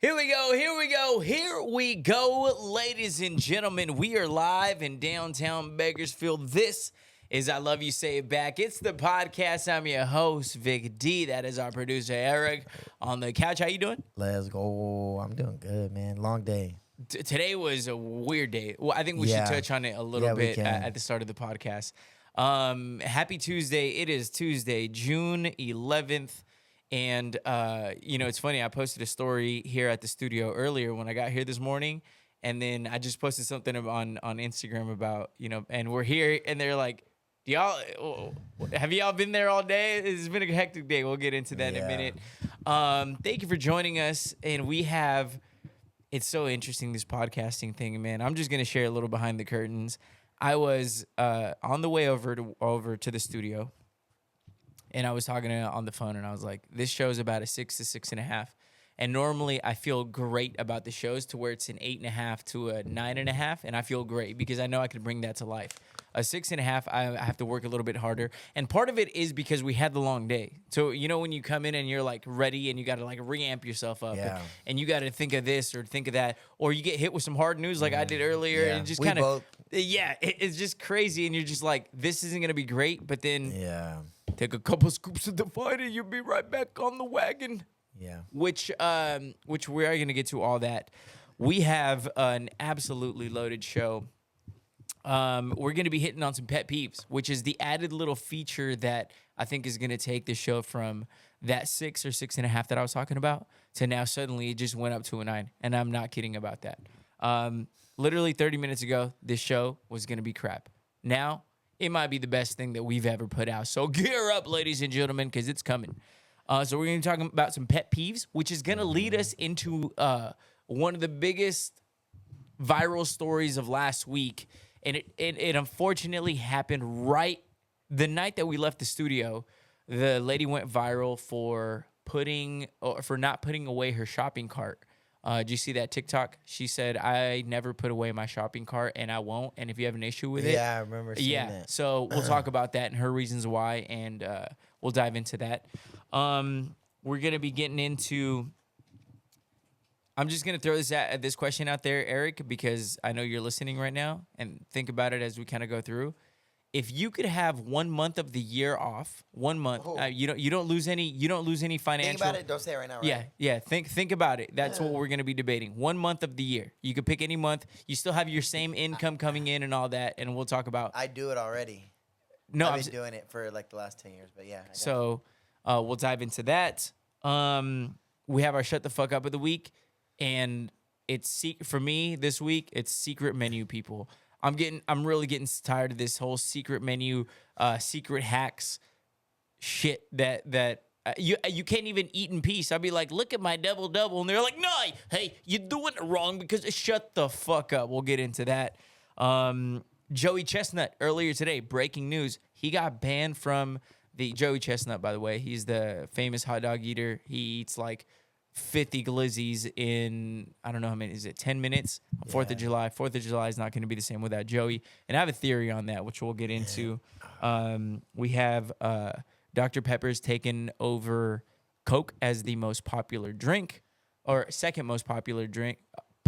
Here we go, ladies and gentlemen. We are live in downtown Bakersfield. This is I Love You, Say It Back. It's the podcast. I'm your host, Vic D. That is our producer, Eric, on the couch. How you doing? Let's go. I'm doing good, man. Long day. Today was a weird day. Well, I think we should touch on it a little bit at the start of the podcast. Happy Tuesday. It is Tuesday, June 11th. And, it's funny. I posted a story here at the studio earlier when I got here this morning. And then I just posted something on Instagram about, and we're here. And they're like, have y'all been there all day? It's been a hectic day. We'll get into that in a minute. Thank you for joining us. And it's so interesting, this podcasting thing, man. I'm just going to share a little behind the curtains. I was on the way over to the studio. And I was talking to her on the phone, and I was like, this show's about a 6 to 6.5. And normally I feel great about the shows to where it's an 8.5 to a 9.5. And I feel great because I know I can bring that to life. A 6.5, I have to work a little bit harder. And part of it is because we had the long day. So, when you come in and you're like ready and you got to like reamp yourself up and you got to think of this or think of that, or you get hit with some hard news like I did earlier. And just kind of, it's just crazy. And you're just like, this isn't going to be great. But then take a couple scoops of Define and you'll be right back on the wagon. Yeah. Which we are going to get to all that. We have an absolutely loaded show. We're going to be hitting on some pet peeves, which is the added little feature that I think is going to take the show from that 6 or 6.5 that I was talking about to now suddenly it just went up to a 9. And I'm not kidding about that. Literally 30 minutes ago, this show was going to be crap. Now, it might be the best thing that we've ever put out. So gear up, ladies and gentlemen, because it's coming. So we're going to be talking about some pet peeves, which is going to lead us into one of the biggest viral stories of last week. And it unfortunately happened right the night that we left the studio. The lady went viral for not putting away her shopping cart. Did you see that TikTok? She said, I never put away my shopping cart, and I won't. And if you have an issue with it. Yeah, I remember seeing that. So we'll talk about that and her reasons why, and we'll dive into that. We're going to be getting into... I'm just going to throw this question out there, Eric, because I know you're listening right now, and think about it as we kind of go through. If you could have 1 month of the year off, 1 month, you don't lose any financial. Think about it. Don't say it right now. Right? Yeah. Think about it. That's what we're going to be debating. 1 month of the year, you could pick any month. You still have your same income coming in and all that, and we'll talk about. I do it already. No, I've been doing it for like the last 10 years, but yeah. So we'll dive into that. We have our shut the fuck up of the week, and for me this week. It's secret menu people. I'm really getting tired of this whole secret menu, secret hacks shit that you can't even eat in peace. I'll be like, look at my double, and they're like, no, hey, you're doing it wrong because shut the fuck up. We'll get into that. Joey Chestnut earlier today, breaking news. He got banned from the Joey Chestnut, by the way. He's the famous hot dog eater. He eats like 50 glizzies in, I don't know how many, is it 10 minutes? 4th of July. 4th of July is not going to be the same without Joey. And I have a theory on that, which we'll get into. We have Dr. Pepper's taken over Coke as the most popular drink, or second most popular drink.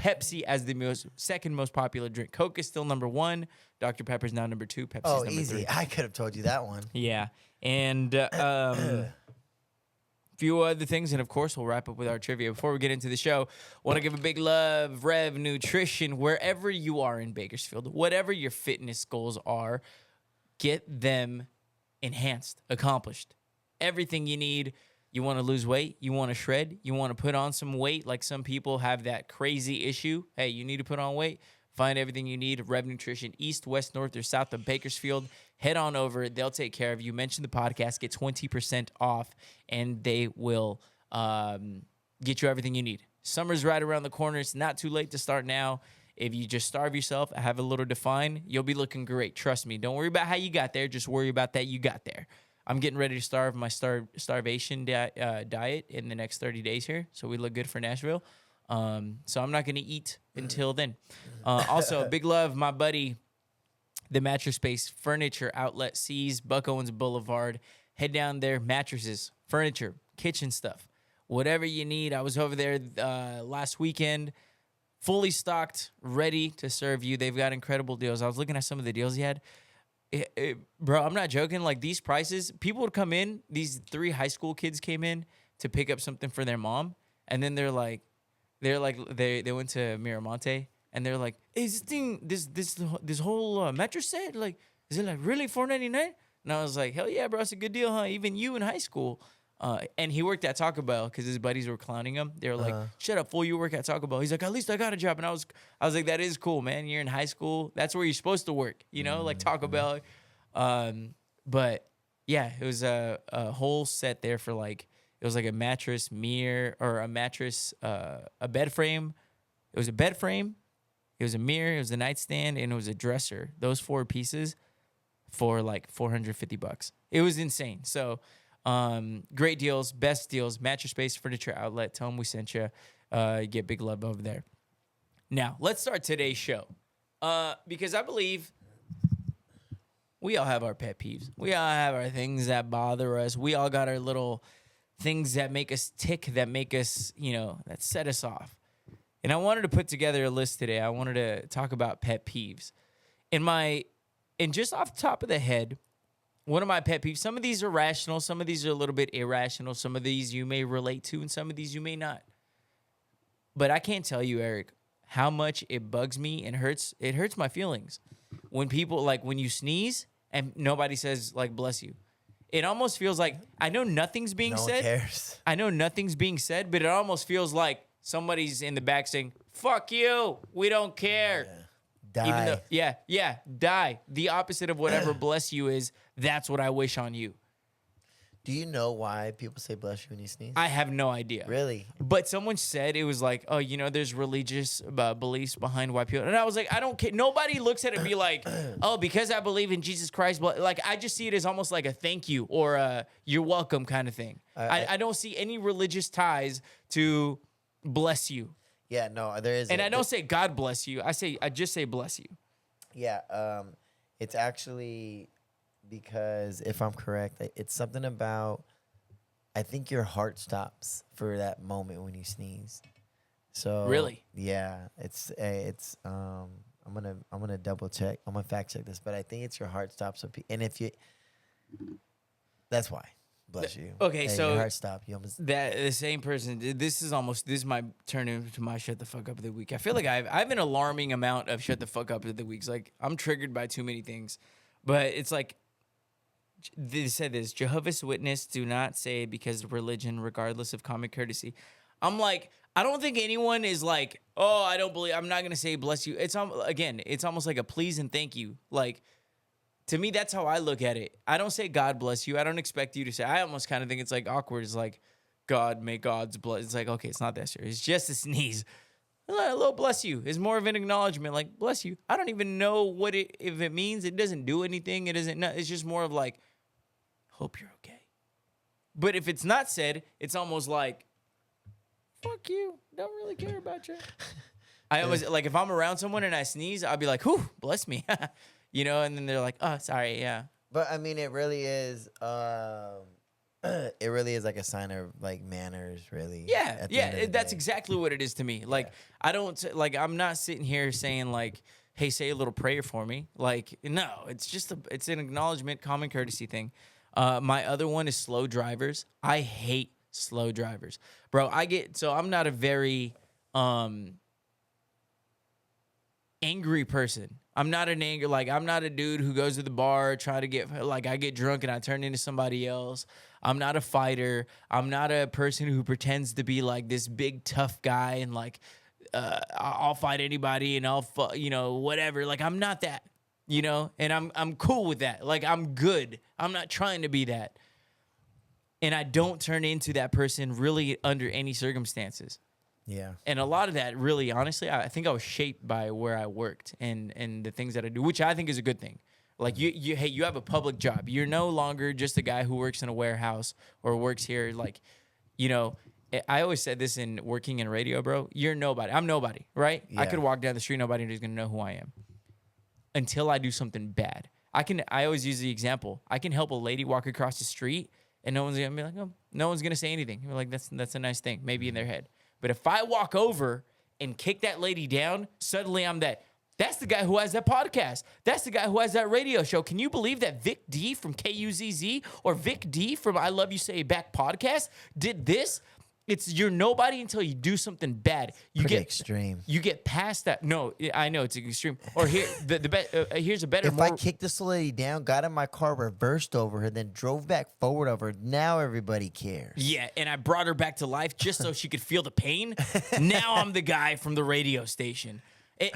Pepsi as the second most popular drink. Coke is still number 1. Dr. Pepper's now number 2. Pepsi's number easy. 3. I could have told you that one. Yeah. And few other things, and of course we'll wrap up with our trivia. Before we get into the show, want to give a big love, Rev Nutrition, wherever you are in Bakersfield, whatever your fitness goals are, get them enhanced, accomplished. Everything you need. You want to lose weight, you want to shred, you want to put on some weight, like some people have that crazy issue. Hey, you need to put on weight. Find everything you need. Rev Nutrition, east, west, north, or south of Bakersfield. Head on over. They'll take care of you. Mention the podcast. Get 20% off, and they will get you everything you need. Summer's right around the corner. It's not too late to start now. If you just starve yourself, have a little Define, you'll be looking great. Trust me. Don't worry about how you got there. Just worry about that you got there. I'm getting ready to starve my starvation diet in the next 30 days here, so we look good for Nashville. So I'm not going to eat until then. Also, big love, my buddy, the Mattress Space Furniture Outlet, C's Buck Owens Boulevard. Head down there, mattresses, furniture, kitchen stuff. whatever you need. I was over there last weekend, fully stocked, ready to serve you. They've got incredible deals. I was looking at some of the deals he had. Bro, I'm not joking. Like, these prices, people would come in. These 3 high school kids came in to pick up something for their mom, and then they went to Miramonte, and they're like, "Hey, this whole mattress set, like, is it like really $4.99?" And I was like, "Hell yeah, bro, it's a good deal, huh? Even you in high school." And he worked at Taco Bell because his buddies were clowning him. They were like, "Shut up, fool! You work at Taco Bell." He's like, "At least I got a job." And I was like, "That is cool, man. You're in high school. That's where you're supposed to work, like Taco Bell." But yeah, it was a whole set there for like, it was like a mattress, mirror, or a mattress, a bed frame. It was a bed frame. It was a mirror. It was a nightstand, and it was a dresser. Those 4 pieces for like $450. It was insane. So. Great deals, best deals, Mattress Space Furniture Outlet. Tell them we sent you. Get big love over there. Now, let's start today's show. Because I believe we all have our pet peeves. We all have our things that bother us. We all got our little things that make us tick, that make us, that set us off. And I wanted to put together a list today. I wanted to talk about pet peeves. And just off the top of the head, one of my pet peeves, some of these are rational, some of these are a little bit irrational, some of these you may relate to, and some of these you may not. But I can't tell you, Eric, how much it bugs me and hurts. It hurts my feelings when people, like, when you sneeze and nobody says, like, bless you. It almost feels like, I know nothing's being said. No one cares. I know nothing's being said, but it almost feels like somebody's in the back saying, fuck you, we don't care. Yeah. Die. Even though, die. The opposite of whatever bless you is, that's what I wish on you. Do you know why people say bless you when you sneeze? I have no idea. Really? But someone said it was like, oh, there's religious beliefs behind why people. And I was like, I don't care. Nobody looks at it and be like, oh, because I believe in Jesus Christ. But like, I just see it as almost like a thank you or a you're welcome kind of thing. I don't see any religious ties to bless you. Yeah, no, there is. And I don't say God bless you. I just say bless you. Yeah, it's actually because if I'm correct, it's something about, I think your heart stops for that moment when you sneeze. So really, yeah, it's I'm gonna double check. I'm gonna fact check this, but I think it's your heart stops. And if you, that's why. Bless you. Okay, so your heart stopped. You almost the same person. This might turn into my shut the fuck up of the week. I feel like I have an alarming amount of shut the fuck up of the weeks. Like, I'm triggered by too many things, but it's like they said this: Jehovah's Witness do not say because of religion, regardless of common courtesy. I'm like, I don't think anyone is like, oh, I don't believe. I'm not gonna say bless you. It's almost like a please and thank you. Like, to me, that's how I look at it. I don't say God bless you. I don't expect you to say. I almost kind of think it's like awkward. It's like, God, may God's bless. It's like, okay, it's not that serious. It's just a sneeze. A little bless you is more of an acknowledgement. Like, bless you. I don't even know if it means. It doesn't do anything. It isn't. It's just more of like, hope you're okay. But if it's not said, it's almost like, fuck you. Don't really care about you. I always, like, if I'm around someone and I sneeze, I'll be like, whew, bless me. And then they're like, oh, sorry, yeah. But I mean, it really is like a sign of like manners, really. Yeah, that's exactly what it is to me. Like, I'm not sitting here saying like, hey, say a little prayer for me. Like, no, it's just it's an acknowledgement, common courtesy thing. My other one is slow drivers. I hate slow drivers, bro. I'm not a very angry person. I'm not I'm not a dude who goes to the bar, try to get, like, I get drunk and I turn into somebody else. I'm not a fighter. I'm not a person who pretends to be like this big tough guy and like, I'll fight anybody and I'll, whatever. Like, I'm not that, and I'm cool with that. Like, I'm good. I'm not trying to be that. And I don't turn into that person really under any circumstances. Yeah. And a lot of that, really, honestly, I think I was shaped by where I worked and the things that I do, which I think is a good thing. Like, you have a public job. You're no longer just a guy who works in a warehouse or works here. Like, I always said this in working in radio, bro. You're nobody. I'm nobody, right? Yeah. I could walk down the street, nobody is going to know who I am until I do something bad. I always use the example. I can help a lady walk across the street and no one's gonna be like, oh, no one's gonna say anything. You're like, that's a nice thing, maybe in their head. But if I walk over and kick that lady down, suddenly I'm that. That's the guy who has that podcast. That's the guy who has that radio show. Can you believe that Vic D from KUZZ or Vic D from I Love You Say It Back podcast did this? You're nobody until you do something bad. Pretty extreme. You get past that. No, I know it's extreme. Or here's a better. If I kicked this lady down, got in my car, reversed over her, then drove back forward over her, now everybody cares. Yeah, and I brought her back to life just so she could feel the pain. Now I'm the guy from the radio station.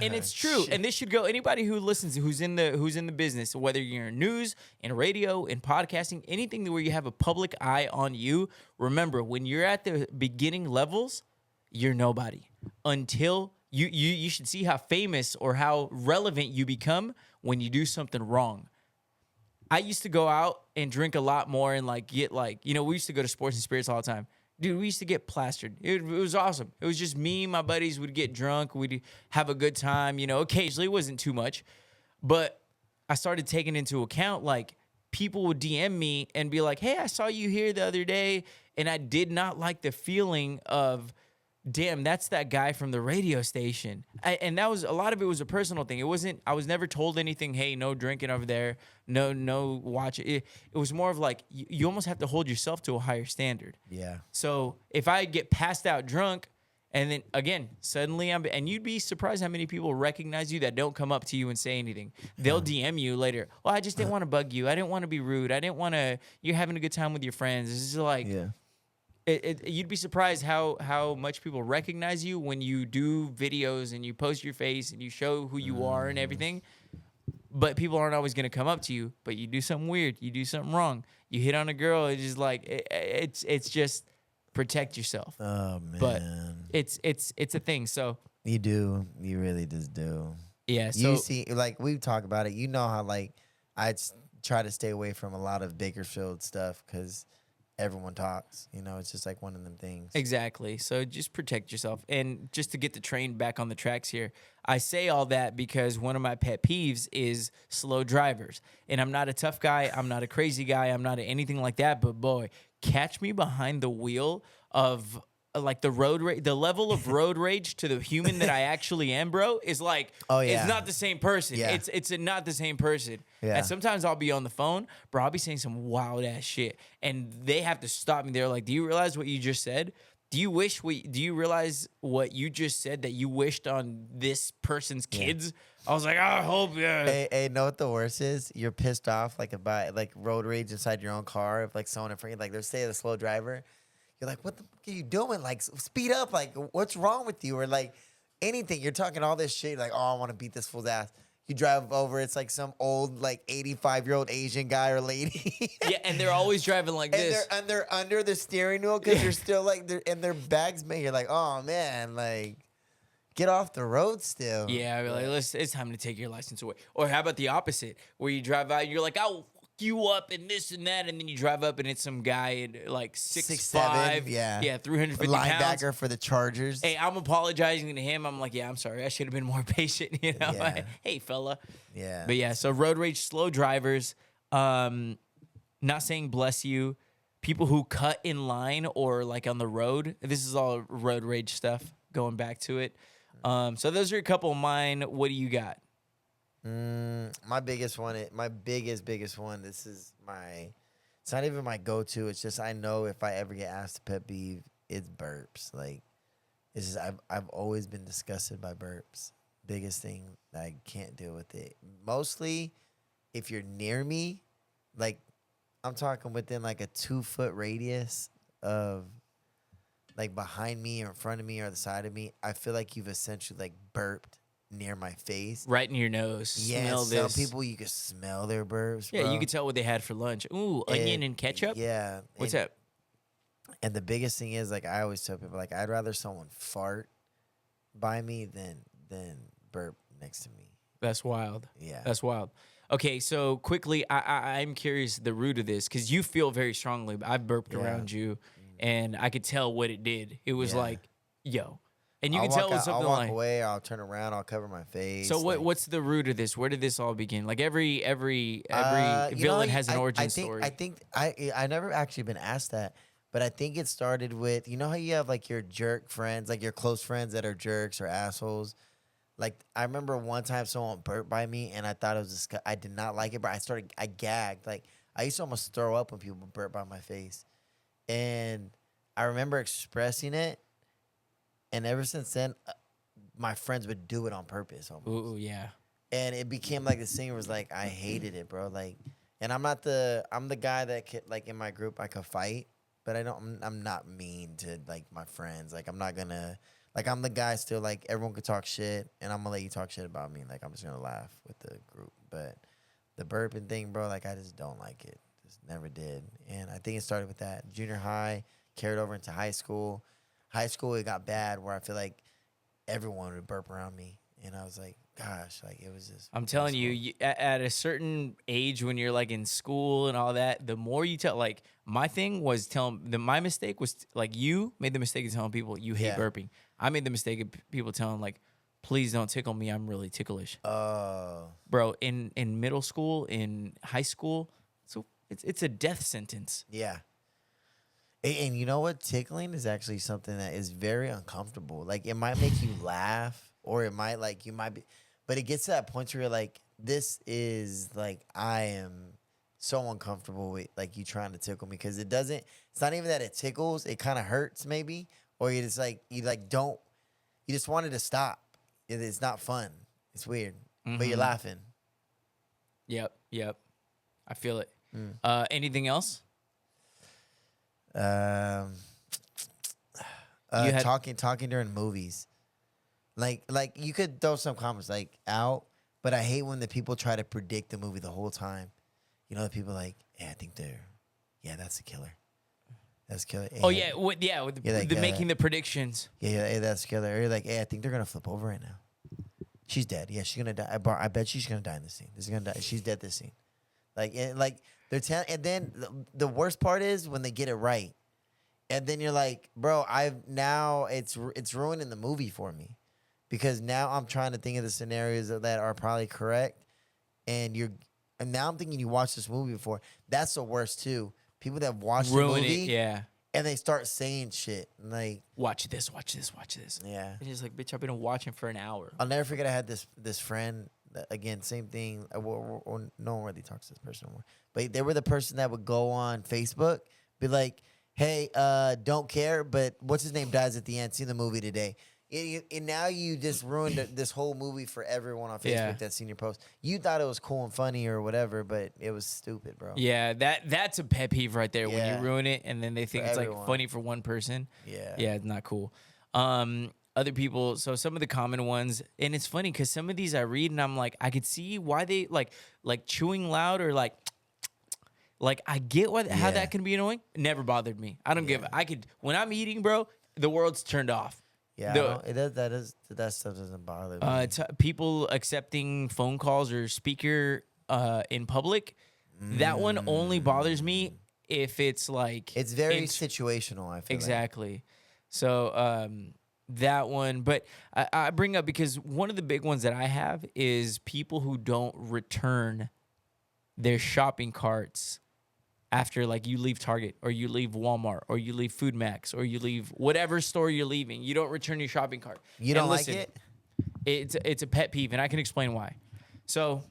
And it's true. Shit. And this should go anybody who listens, who's in the business, whether you're in news, in radio, in podcasting, anything where you have a public eye on you. Remember, when you're at the beginning levels, you're nobody until you should see how famous or how relevant you become when you do something wrong. I used to go out and drink a lot more and get we used to go to Sports and Spirits all the time. Dude, we used to get plastered. It was awesome. It was just me and my buddies would get drunk. We'd have a good time. Occasionally it wasn't too much. But I started taking into account, people would DM me and be like, hey, I saw you here the other day. And I did not like the feeling of, damn, that's that guy from the radio station. And that was, a lot of it was a personal thing. It wasn't, I was never told anything, hey, no drinking over there, no watch. It was more of you almost have to hold yourself to a higher standard. Yeah. So if I get passed out drunk, and then again, suddenly and you'd be surprised how many people recognize you that don't come up to you and say anything. They'll DM you later. Well, I just didn't want to bug you. I didn't want to be rude. I didn't want to, you're having a good time with your friends. It's just yeah. You'd be surprised how much people recognize you when you do videos and you post your face and you show who you are and everything. But people aren't always going to come up to you. But you do something weird. You do something wrong. You hit on a girl. It's just it's just protect yourself. Oh, man. But it's a thing. So you do. You really just do. Yeah. So you see, we talk about it. You know how I try to stay away from a lot of Bakersfield stuff because everyone talks, it's just one of them things. Exactly. So just protect yourself. And just to get the train back on the tracks here, I say all that because one of my pet peeves is slow drivers. And I'm not a tough guy. I'm not a crazy guy. I'm not anything like that. But boy, catch me behind the wheel of the level of road rage to the human that I actually am, bro, is oh, yeah. It's not the same person. Yeah. It's not the same person. Yeah. And sometimes I'll be on the phone, bro, I'll be saying some wild ass shit. And they have to stop me. They're like, do you realize what you just said? Do you realize what you just said that you wished on this person's kids? Yeah. I was like, I hope, yeah. Hey, know what the worst is? You're pissed off about road rage inside your own car. If someone in front of you, they're saying a slow driver. You're like, what the fuck are you doing? Speed up. What's wrong with you? Or anything. You're talking all this shit. Oh, I want to beat this fool's ass. You drive over. It's some old 85-year-old Asian guy or lady. Yeah, and they're always driving like this. And they're under the steering wheel because they're still and their bags made. You're like, oh man, get off the road still. Yeah, it's time to take your license away. Or how about the opposite, where you drive out and you're like, I'll you up and this and that, and then you drive up and it's some guy at 6'5", yeah, 350 linebacker pounds. For the Chargers. Hey, I'm apologizing to him. I'm like, yeah, I'm sorry. I should have been more patient. Yeah. Hey, fella. Yeah. But yeah, so road rage, slow drivers. Not saying bless you. People who cut in line or on the road. This is all road rage stuff. Going back to it. So those are a couple of mine. What do you got? My biggest one, my biggest one. It's not even my go-to. It's just I know if I ever get asked to pet peeve, it's burps. It's just I've always been disgusted by burps. Biggest thing, I can't deal with it. Mostly, if you're near me, I'm talking within a 2-foot radius of behind me or in front of me or the side of me, I feel like you've essentially burped near my face. Right in your nose. Yeah, smell some this. people, you can smell their burps, Yeah, bro. you can tell what they had for lunch. Ooh, onion and ketchup? Yeah. What's up? And the biggest thing is, I always tell people, I'd rather someone fart by me than burp next to me. That's wild. Yeah. That's wild. Okay, so quickly, I'm curious the root of this, because you feel very strongly. I burped around you, and I could tell what it did. It was yo. And you can tell it was something I'll walk like away. I'll turn around. I'll cover my face. So what's the root of this? Where did this all begin? Like every villain has an origin story. I never actually been asked that, but I think it started with, you know how you have like your jerk friends, like your close friends that are jerks or assholes. Like I remember one time someone burped by me and I thought it was I did not like it, but I gagged. Like I used to almost throw up when people burp by my face, and I remember expressing it. And ever since then, my friends would do it on purpose almost. Ooh, yeah. And it became like the singer was like, I hated it, bro. Like, and I'm the guy that could, like in my group, I could fight, but I'm not mean to like my friends. Like, I'm not gonna, like, I'm the guy still, like, everyone could talk shit, and I'm gonna let you talk shit about me. Like, I'm just gonna laugh with the group. But the burping thing, bro, like, I just don't like it. Just never did. And I think it started with that. Junior high, carried over into high school. High school, it got bad where I feel like everyone would burp around me. And I was like, gosh, like it was just. I'm telling you, at a certain age when you're like in school and all that, the more you tell, like my thing was my mistake was like you made the mistake of telling people you hate burping. I made the mistake of people telling like, please don't tickle me. I'm really ticklish. Oh. Bro, in middle school, in high school, so it's a death sentence. Yeah. And you know what? Tickling is actually something that is very uncomfortable. Like, it might make you laugh, or it might, like, you might be, but it gets to that point where you're like, this is, like, I am so uncomfortable with, like, you trying to tickle me. Because it's not even that it tickles. It kind of hurts, maybe. Or you just, like, you just wanted to stop. It's not fun. It's weird. Mm-hmm. But you're laughing. Yep. I feel it. Anything else? Talking during movies, like you could throw some comments like out, but I hate when the people try to predict the movie the whole time. You know, the people like, I think that's the killer. That's killer. Hey, with the making the predictions. Yeah, that's killer. Or you're like, I think they're gonna flip over right now. She's dead. Yeah, she's gonna die. I bet she's gonna die in this scene. This is gonna die. She's dead this scene. Like they're telling, and then the worst part is when they get it right, and then you're like, bro, it's ruining the movie for me, because now I'm trying to think of the scenarios that are probably correct, and now I'm thinking you watched this movie before. That's the worst too. People that watch the movie, and they start saying shit like, watch this. Yeah, it's just like, bitch, I've been watching for an hour. I'll never forget. I had this friend. Again, same thing. Or no one really talks to this person anymore. But they were the person that would go on Facebook, be like, hey, don't care, but what's his name dies at the end. Seen the movie today. And now you just ruined this whole movie for everyone on Facebook that's seen your post. You thought it was cool and funny or whatever, but it was stupid, bro. Yeah, that's a pet peeve right there. When you ruin it and then they think it's like funny for one person. Yeah, it's not cool. Other people, so some of the common ones, and it's funny because some of these I read and I'm like, I could see why they like chewing loud or like I get how that can be annoying. It never bothered me. I don't give. When I'm eating, bro, the world's turned off. Yeah, that stuff doesn't bother me. People accepting phone calls or speaker in public, that one only bothers me if it's like it's very situational. I feel exactly. So that one, but I bring up because one of the big ones that I have is people who don't return their shopping carts after, like, you leave Target or you leave Walmart or you leave Food Max or you leave whatever store you're leaving. You don't return your shopping cart. You don't like it? It's a pet peeve, and I can explain why. So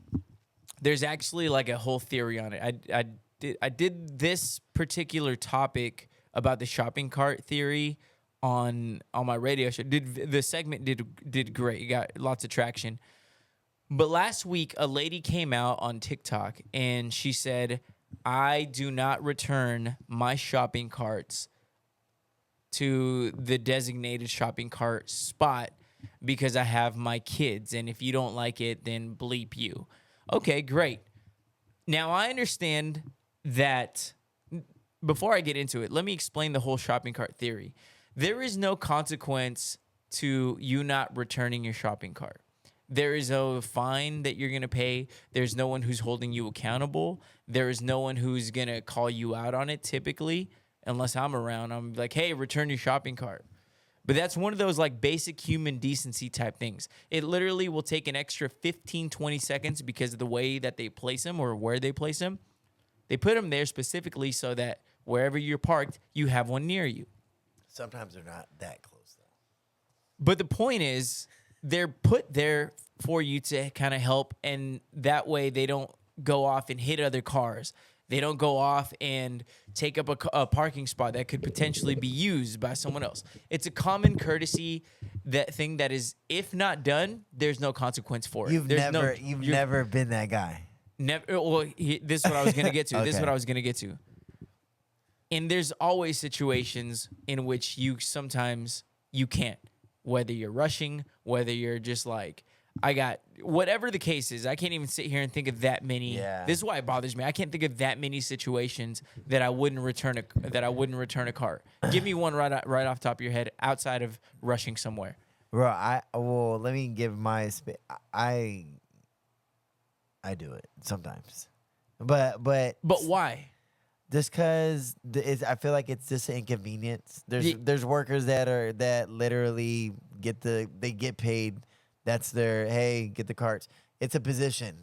there's actually like a whole theory on it. I did this particular topic about the shopping cart theory on my radio show. The segment did great. It got lots of traction. But last week, a lady came out on TikTok and she said, I do not return my shopping carts to the designated shopping cart spot because I have my kids. And if you don't like it, then bleep you. Okay, great. Now, I understand that. Before I get into it, let me explain the whole shopping cart theory. There is no consequence to you not returning your shopping cart. There is a fine that you're going to pay. There's no one who's holding you accountable. There is no one who's going to call you out on it typically, unless I'm around. I'm like, hey, return your shopping cart. But that's one of those like basic human decency type things. It literally will take an extra 15, 20 seconds because of the way that they place them or where they place them. They put them there specifically so that wherever you're parked, you have one near you. Sometimes they're not that close, though. But the point is, they're put there for you to kind of help, and that way they don't go off and hit other cars. They don't go off and take up a parking spot that could potentially be used by someone else. It's a common courtesy thing that is, if not done, there's no consequence for it. You've never been that guy. Never. Well, this is what I was going to get to. Okay. This is what I was going to get to. And there's always situations in which sometimes you can't. Whether you're rushing, whether you're just like, whatever the case is, I can't even sit here and think of that many. Yeah. This is why it bothers me. I can't think of that many situations that I wouldn't return a car. Give me one right off the top of your head outside of rushing somewhere. Bro, let me give my I do it sometimes. But why? Just because I feel like it's just an inconvenience. There's workers that literally get paid. That's their, hey, get the carts. It's a position,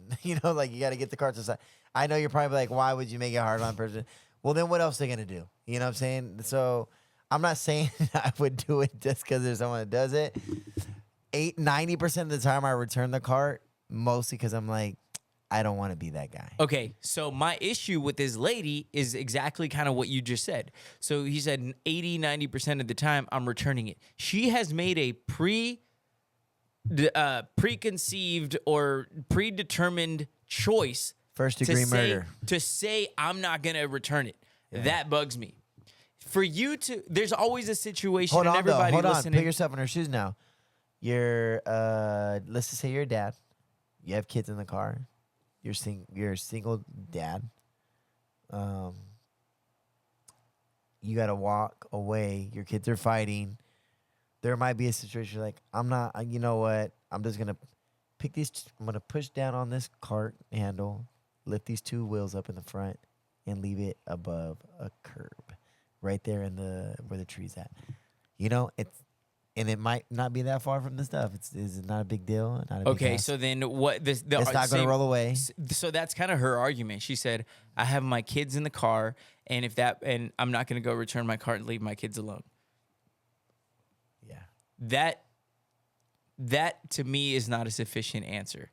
like you got to get the carts aside. I know you're probably like, why would you make it hard on a person? Well, then what else are they gonna do? You know what I'm saying? So I'm not saying I would do it just because there's someone that does it. 90% of the time I return the cart, mostly because I'm like, I don't want to be that guy. Okay, so my issue with this lady is exactly kind of what you just said. So he said 80, 90% of the time I'm returning it. She has made a preconceived or predetermined choice. First degree murder. To say I'm not going to return it. Yeah. That bugs me. For you to, there's always a situation. Hold on, everybody hold on. Listening, Put yourself in her shoes now. Let's just say you're a dad. You have kids in the car. You're a single dad. You got to walk away. Your kids are fighting. There might be a situation like, I'm not, you know what? I'm just going to I'm going to push down on this cart handle, lift these two wheels up in the front, and leave it above a curb right there where the tree's at. And it might not be that far from the stuff. It's not a big deal. Okay, so then what? It's not going to roll away. So that's kind of her argument. She said, "I have my kids in the car, and I'm not going to go return my car and leave my kids alone." Yeah, that to me is not a sufficient answer,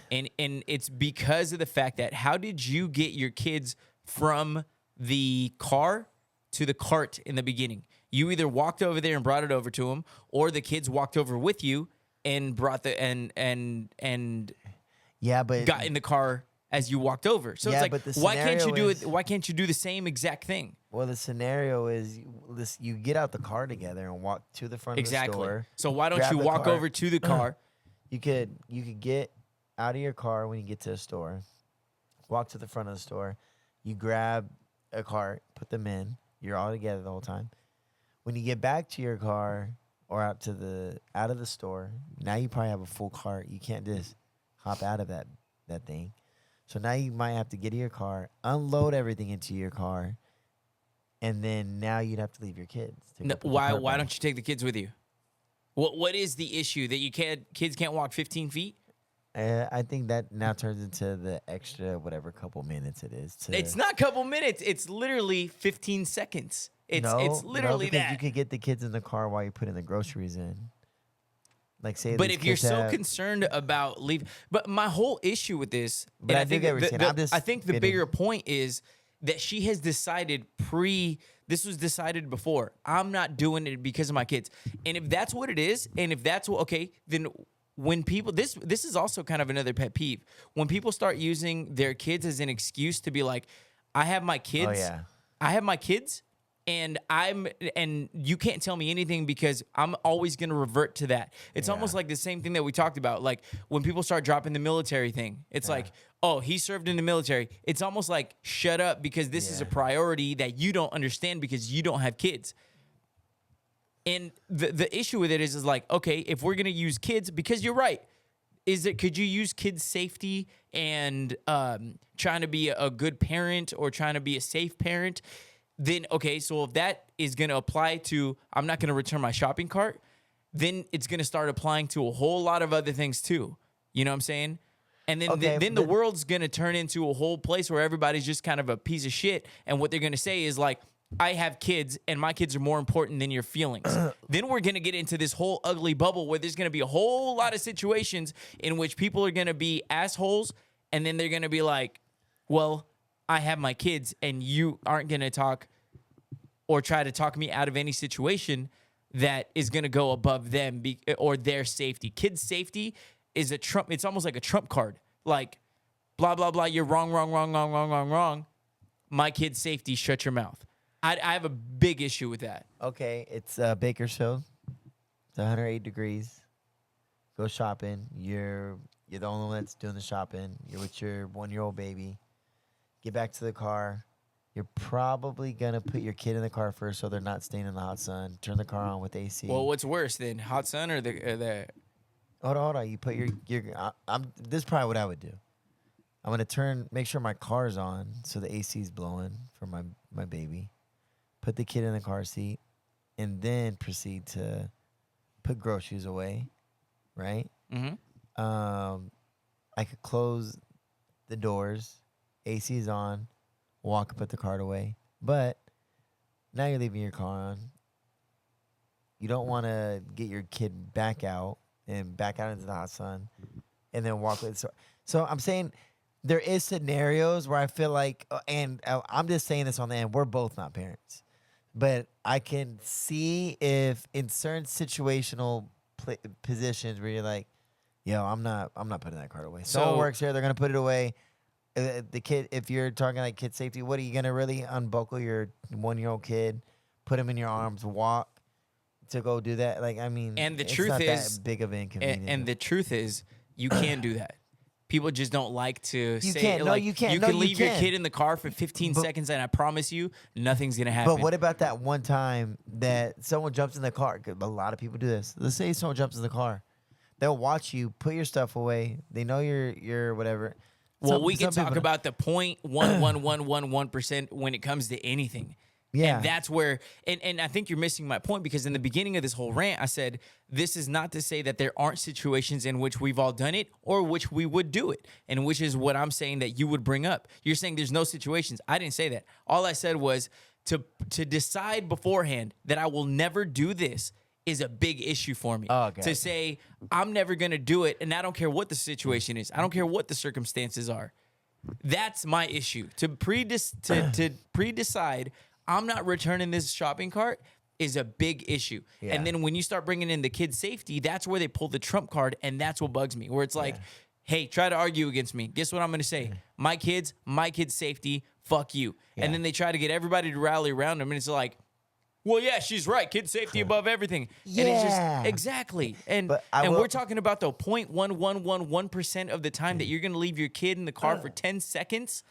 and it's because of the fact that how did you get your kids from the car to the cart in the beginning? You either walked over there and brought it over to them, or the kids walked over with you and brought but got in the car as you walked over. So it's like, why can't you do it? Why can't you do the same exact thing? Well, the scenario is you get out the car together and walk to the front of the store. So why don't you walk over to the car? You could get out of your car when you get to the store, walk to the front of the store, you grab a cart, put them in. You're all together the whole time. When you get back to your car or out of the store, now you probably have a full cart. You can't just hop out of that thing. So now you might have to get in your car, unload everything into your car, and then now you'd have to leave your kids. Why don't you take the kids with you? What is the issue that kids can't walk 15 feet? I think that now turns into the extra whatever couple minutes it is. It's not couple minutes. It's literally 15 seconds. It's literally because that. You could get the kids in the car while you're putting the groceries in. Like say, but if you're so concerned about leaving, but my whole issue with this, but I think the bigger point is that she has decided this was decided before. I'm not doing it because of my kids, and if that's what it is, and if that's then when people this is also kind of another pet peeve when people start using their kids as an excuse to be like, I have my kids. Oh yeah, I have my kids. And you can't tell me anything because I'm always going to revert to that. It's almost like the same thing that we talked about. Like when people start dropping the military thing, it's like, oh, he served in the military. It's almost like, shut up because this is a priority that you don't understand because you don't have kids. And the issue with it is like, okay, if we're going to use kids, because you're right, could you use kids' safety and trying to be a good parent or trying to be a safe parent? then okay, so if that is going to apply to I'm not going to return my shopping cart, then it's going to start applying to a whole lot of other things too. You know what I'm saying? And then then the world's going to turn into a whole place where everybody's just kind of a piece of shit, and what they're going to say is like, I have kids and my kids are more important than your feelings. Then we're going to get into this whole ugly bubble where there's going to be a whole lot of situations in which people are going to be assholes, and then they're going to be like, well, I have my kids and you aren't going to talk or try to talk me out of any situation that is going to go above them or their safety. Kids' safety is a trump. It's almost like a trump card. Like, blah, blah, blah. You're wrong, wrong, wrong, wrong, wrong, wrong, wrong. My kid's safety, shut your mouth. I have a big issue with that. Okay, it's Bakersfield. It's 108 degrees. Go shopping. You're the only one that's doing the shopping. You're with your 1-year-old baby. Get back to the car. You're probably going to put your kid in the car first so they're not staying in the hot sun. Turn the car on with AC. Well, what's worse then, hot sun or the Hold on. You put your this is probably what I would do. I'm going to make sure my car's on so the AC is blowing for my baby. Put the kid in the car seat, and then proceed to put groceries away, right? Mm-hmm. I could close the doors, AC is on, walk and put the cart away. But now you're leaving your car on. You don't want to get your kid back out into the hot sun and then walk with it. So I'm saying there is scenarios where I feel like, and I'm just saying this on the end, we're both not parents. But I can see if in certain situational positions where you're like, yo, I'm not putting that cart away. Someone works here, they're gonna put it away. The kid, if you're talking like kid safety, what are you gonna really unbuckle your 1-year-old kid, put him in your arms, walk to go do that? Like, I mean, and the it's truth not is that big of an inconvenience. And the truth is, you can do that. People just don't like to say can't. it. No, Like, you can't. You No, can you leave your can. kid in the car for 15 seconds, and I promise you, nothing's gonna happen. But what about that one time that someone jumps in the car? 'Cause a lot of people do this. Let's say someone jumps in the car. They'll watch you put your stuff away. They know you're whatever. Well, we can talk about the 0.11111% when it comes to anything. Yeah. And that's where, and I think you're missing my point, because in the beginning of this whole rant, I said, this is not to say that there aren't situations in which we've all done it or which we would do it, and which is what I'm saying that you would bring up. You're saying there's no situations. I didn't say that. All I said was to decide beforehand that I will never do this is a big issue for me. Oh, okay. To say I'm never going to do it, and I don't care what the situation is. I don't care what the circumstances are. That's my issue. To pre-decide I'm not returning this shopping cart is a big issue. Yeah. And then when you start bringing in the kid safety, that's where they pull the trump card, and that's what bugs me. Where it's like, hey, try to argue against me. Guess what I'm going to say? My kids' safety, fuck you. Yeah. And then they try to get everybody to rally around them, and it's like, well, yeah, she's right. Kid safety above everything. Yeah. And it's just, exactly. And we're talking about the 0.1111% of the time that you're going to leave your kid in the car for 10 seconds.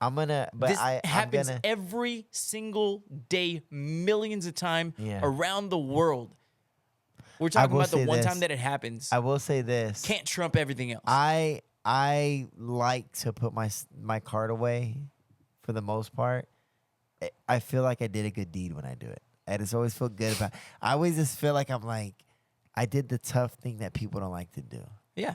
This happens every single day, millions of times around the world. We're talking about the one time that it happens. I will say this. Can't trump everything else. I like to put my cart away for the most part. I feel like I did a good deed when I do it. I just always feel good about it. I always just feel like I'm like, I did the tough thing that people don't like to do. Yeah.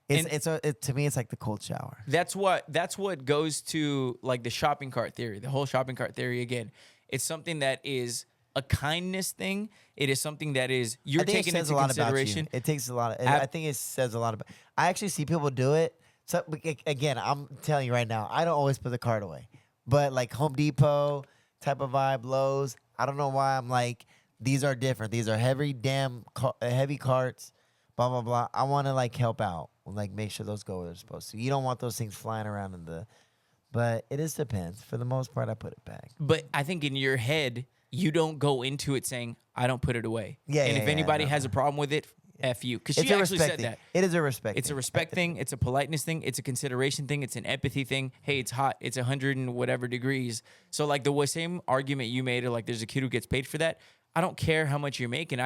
To me, it's like the cold shower. That's what goes to like the shopping cart theory, the whole shopping cart theory again. It's something that is a kindness thing. It is something that is you're taking into consideration. It takes a lot of. I think it says a lot about. I actually see people do it. So again, I'm telling you right now, I don't always put the cart away, but like Home Depot type of vibe, Lowe's. I don't know why I'm like these are different. These are heavy carts. Blah blah blah. I want to like help out, like make sure those go where they're supposed to. You don't want those things flying around but it just depends. For the most part, I put it back. But I think in your head, you don't go into it saying, I don't put it away. Yeah. And if anybody has a problem with it, F you. Because she actually said that. It is a respect It's a respect thing. It's a politeness thing. It's a consideration thing. It's an empathy thing. Hey, it's hot. It's 100 and whatever degrees. So like the same argument you made, or like there's a kid who gets paid for that. I don't care how much you're making.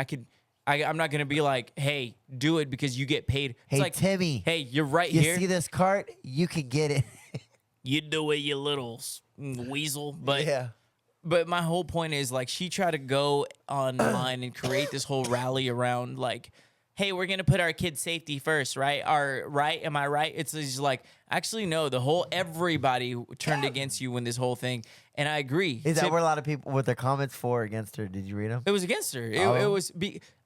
I'm not going to be like, hey, do it because you get paid. It's hey, like, Timmy. Hey, you're right you here. You see this cart? You can get it. You do it, you little weasel. But yeah. But my whole point is, like, she tried to go online and create this whole rally around, like, hey, we're gonna put our kids' safety first, right? Am I right? It's just like, actually, no. Everybody turned against you when this whole thing, and I agree. Is that where a lot of people with their comments for or against her? Did you read them? It was against her. It was.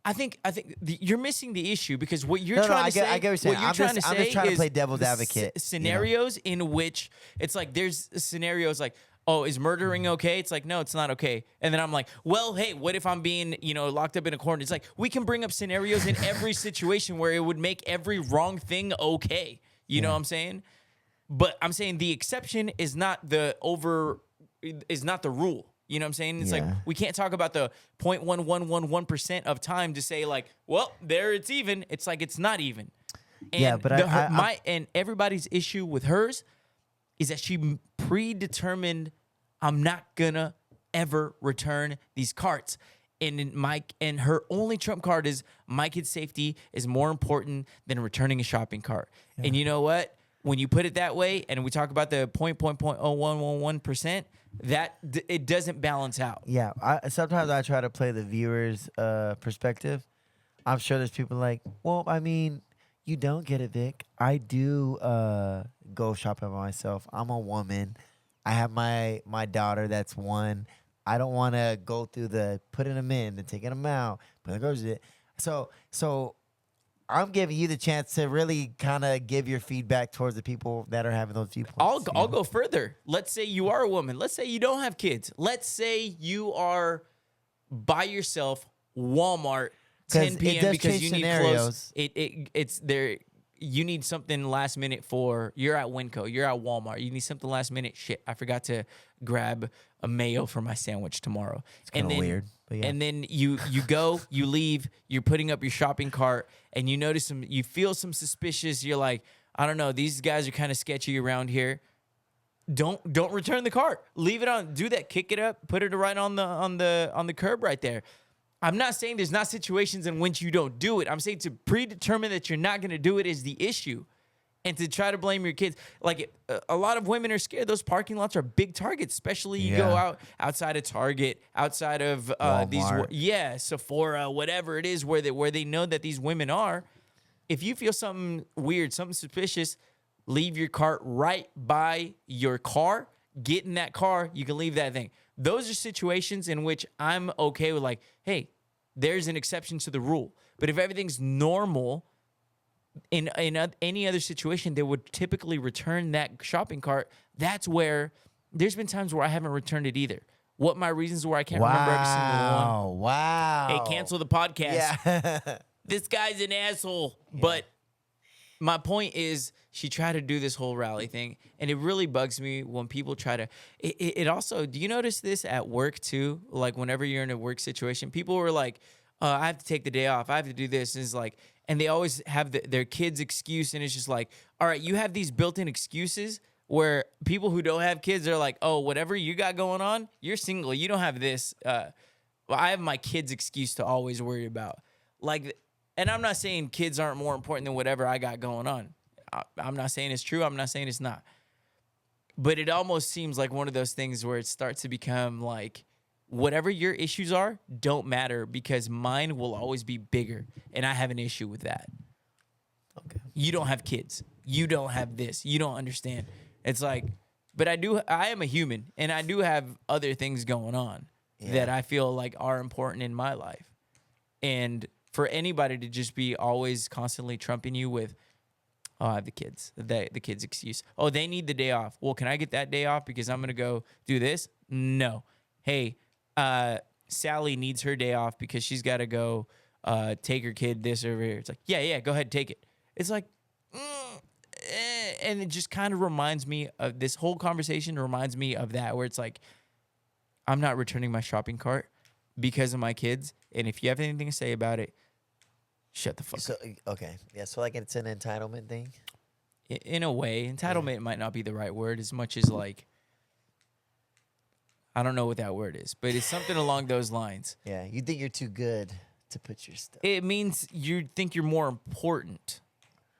I think you're missing the issue, because what you're trying to say. I get what you're saying. I'm just trying to play devil's advocate. Scenarios in which it's like, there's scenarios like, oh, is murdering okay? It's like, no, it's not okay. And then I'm like, well, hey, what if I'm being, locked up in a corner? It's like, we can bring up scenarios in every situation where it would make every wrong thing okay. You know what I'm saying? But I'm saying the exception is not the rule. You know what I'm saying? It's like, we can't talk about the 0.1111% of time to say, like, well, there it's even. It's like, it's not even. And and everybody's issue with hers is that she predetermined, I'm not gonna ever return these carts. And her only trump card is, my kid's safety is more important than returning a shopping cart. Yeah. And you know what? When you put it that way, and we talk about the 0.0111%, that it doesn't balance out. Yeah, sometimes I try to play the viewer's perspective. I'm sure there's people like, well, I mean, you don't get it, Vic. I do go shopping by myself. I'm a woman. I have my daughter that's 1. I don't want to go through the putting them in, then taking them out, putting the groceries in. So I'm giving you the chance to really kind of give your feedback towards the people that are having those viewpoints. I'll go further. Let's say you are a woman. Let's say you don't have kids. Let's say you are by yourself, Walmart, 10 p.m. because you need clothes. It's there. You need something last minute you're at Winco, you're at Walmart. You need something last minute. Shit, I forgot to grab a mayo for my sandwich tomorrow. It's kind of weird. But yeah. And then you go, you leave, you're putting up your shopping cart, and you notice you feel some suspicious. You're like, I don't know, these guys are kind of sketchy around here. Don't return the cart. Leave it on. Do that. Kick it up. Put it right on the curb right there. I'm not saying there's not situations in which you don't do it. I'm saying to predetermine that you're not going to do it is the issue. And to try to blame your kids. Like, a lot of women are scared. Those parking lots are big targets, especially you go outside of Target, outside of Sephora, whatever it is, where they know that these women are. If you feel something weird, something suspicious, leave your cart right by your car. Get in that car. You can leave that thing. Those are situations in which I'm okay with, like, hey, there's an exception to the rule. But if everything's normal, in any other situation, they would typically return that shopping cart. That's where there's been times where I haven't returned it either. What my reasons were, I can't remember every single one. Wow. Hey, cancel the podcast. Yeah. This guy's an asshole. Yeah. But my point is, she tried to do this whole rally thing, and it really bugs me when people try to. It also, do you notice this at work too? Like, whenever you're in a work situation, people were like, I have to take the day off. I have to do this. And it's like, and they always have their kids' excuse, and it's just like, all right, you have these built-in excuses where people who don't have kids are like, oh, whatever you got going on, you're single. You don't have this. Well, I have my kids' excuse to always worry about. Like, and I'm not saying kids aren't more important than whatever I got going on. I'm not saying it's true. I'm not saying it's not. But it almost seems like one of those things where it starts to become like, whatever your issues are don't matter because mine will always be bigger. And I have an issue with that. Okay. You don't have kids. You don't have this. You don't understand. It's like, but I am a human, and I do have other things going on that I feel like are important in my life. And for anybody to just be always constantly trumping you with, oh, I have the kids, the kids' excuse. Oh, they need the day off. Well, can I get that day off because I'm going to go do this? No. Hey, Sally needs her day off because she's got to go take her kid this over here. It's like, yeah, go ahead, take it. It's like, and it just kind of reminds me of this whole conversation reminds me of that, where it's like, I'm not returning my shopping cart because of my kids. And if you have anything to say about it, shut the fuck up. Okay. Yeah. So like it's an entitlement thing? In a way, entitlement might not be the right word as much as like, I don't know what that word is, but it's something along those lines. Yeah. You think you're too good to put your stuff. It means you think you're more important,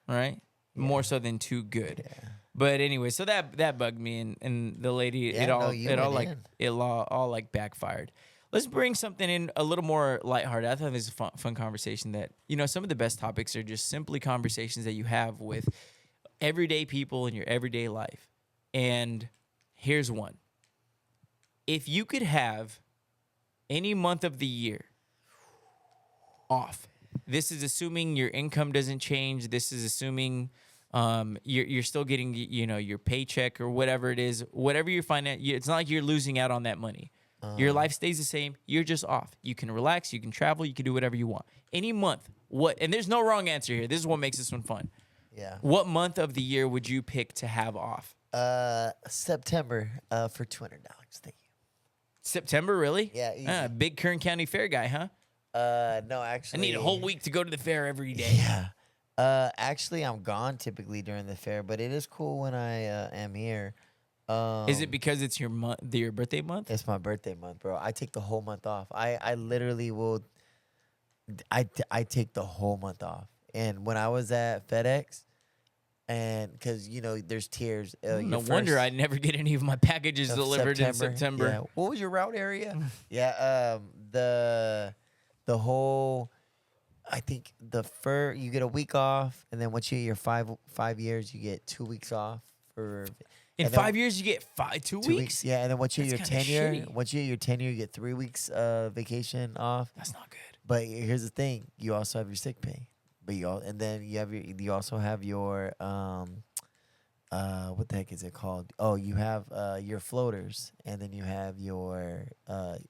right? Yeah. More so than too good. Yeah. But anyway, so that bugged me, and the lady, it all like backfired. Let's bring something in a little more lighthearted. I thought this was a fun conversation that, some of the best topics are just simply conversations that you have with everyday people in your everyday life. And here's one. If you could have any month of the year off, this is assuming your income doesn't change. This is assuming you're still getting, your paycheck or whatever it is, whatever you're finding. It's not like you're losing out on that money. Your life stays the same. You're just off. You can relax. You can travel. You can do whatever you want. Any month. And there's no wrong answer here. This is what makes this one fun. Yeah. What month of the year would you pick to have off? September for $200. Thank you. September, really? Yeah. Easy. Big Kern County Fair guy, huh? No, actually. I need a whole week to go to the fair every day. Yeah. Actually, I'm gone typically during the fair, but it is cool when I am here. Is it because it's your birthday month? It's my birthday month, bro. I take the whole month off. I literally will. I take the whole month off. And when I was at FedEx, and because there's tiers. No wonder I never get any of my packages delivered in September. Yeah. What was your route area? Yeah. The whole. I think you get a week off, and then once you get your 5 years, you get 2 weeks off for. In 5 years, you get 2 weeks? Yeah, and then once you get your tenure, you get 3 weeks vacation off. That's not good. But here's the thing: you also have your sick pay, but you also have your what the heck is it called? Oh, you have your floaters, and then you have your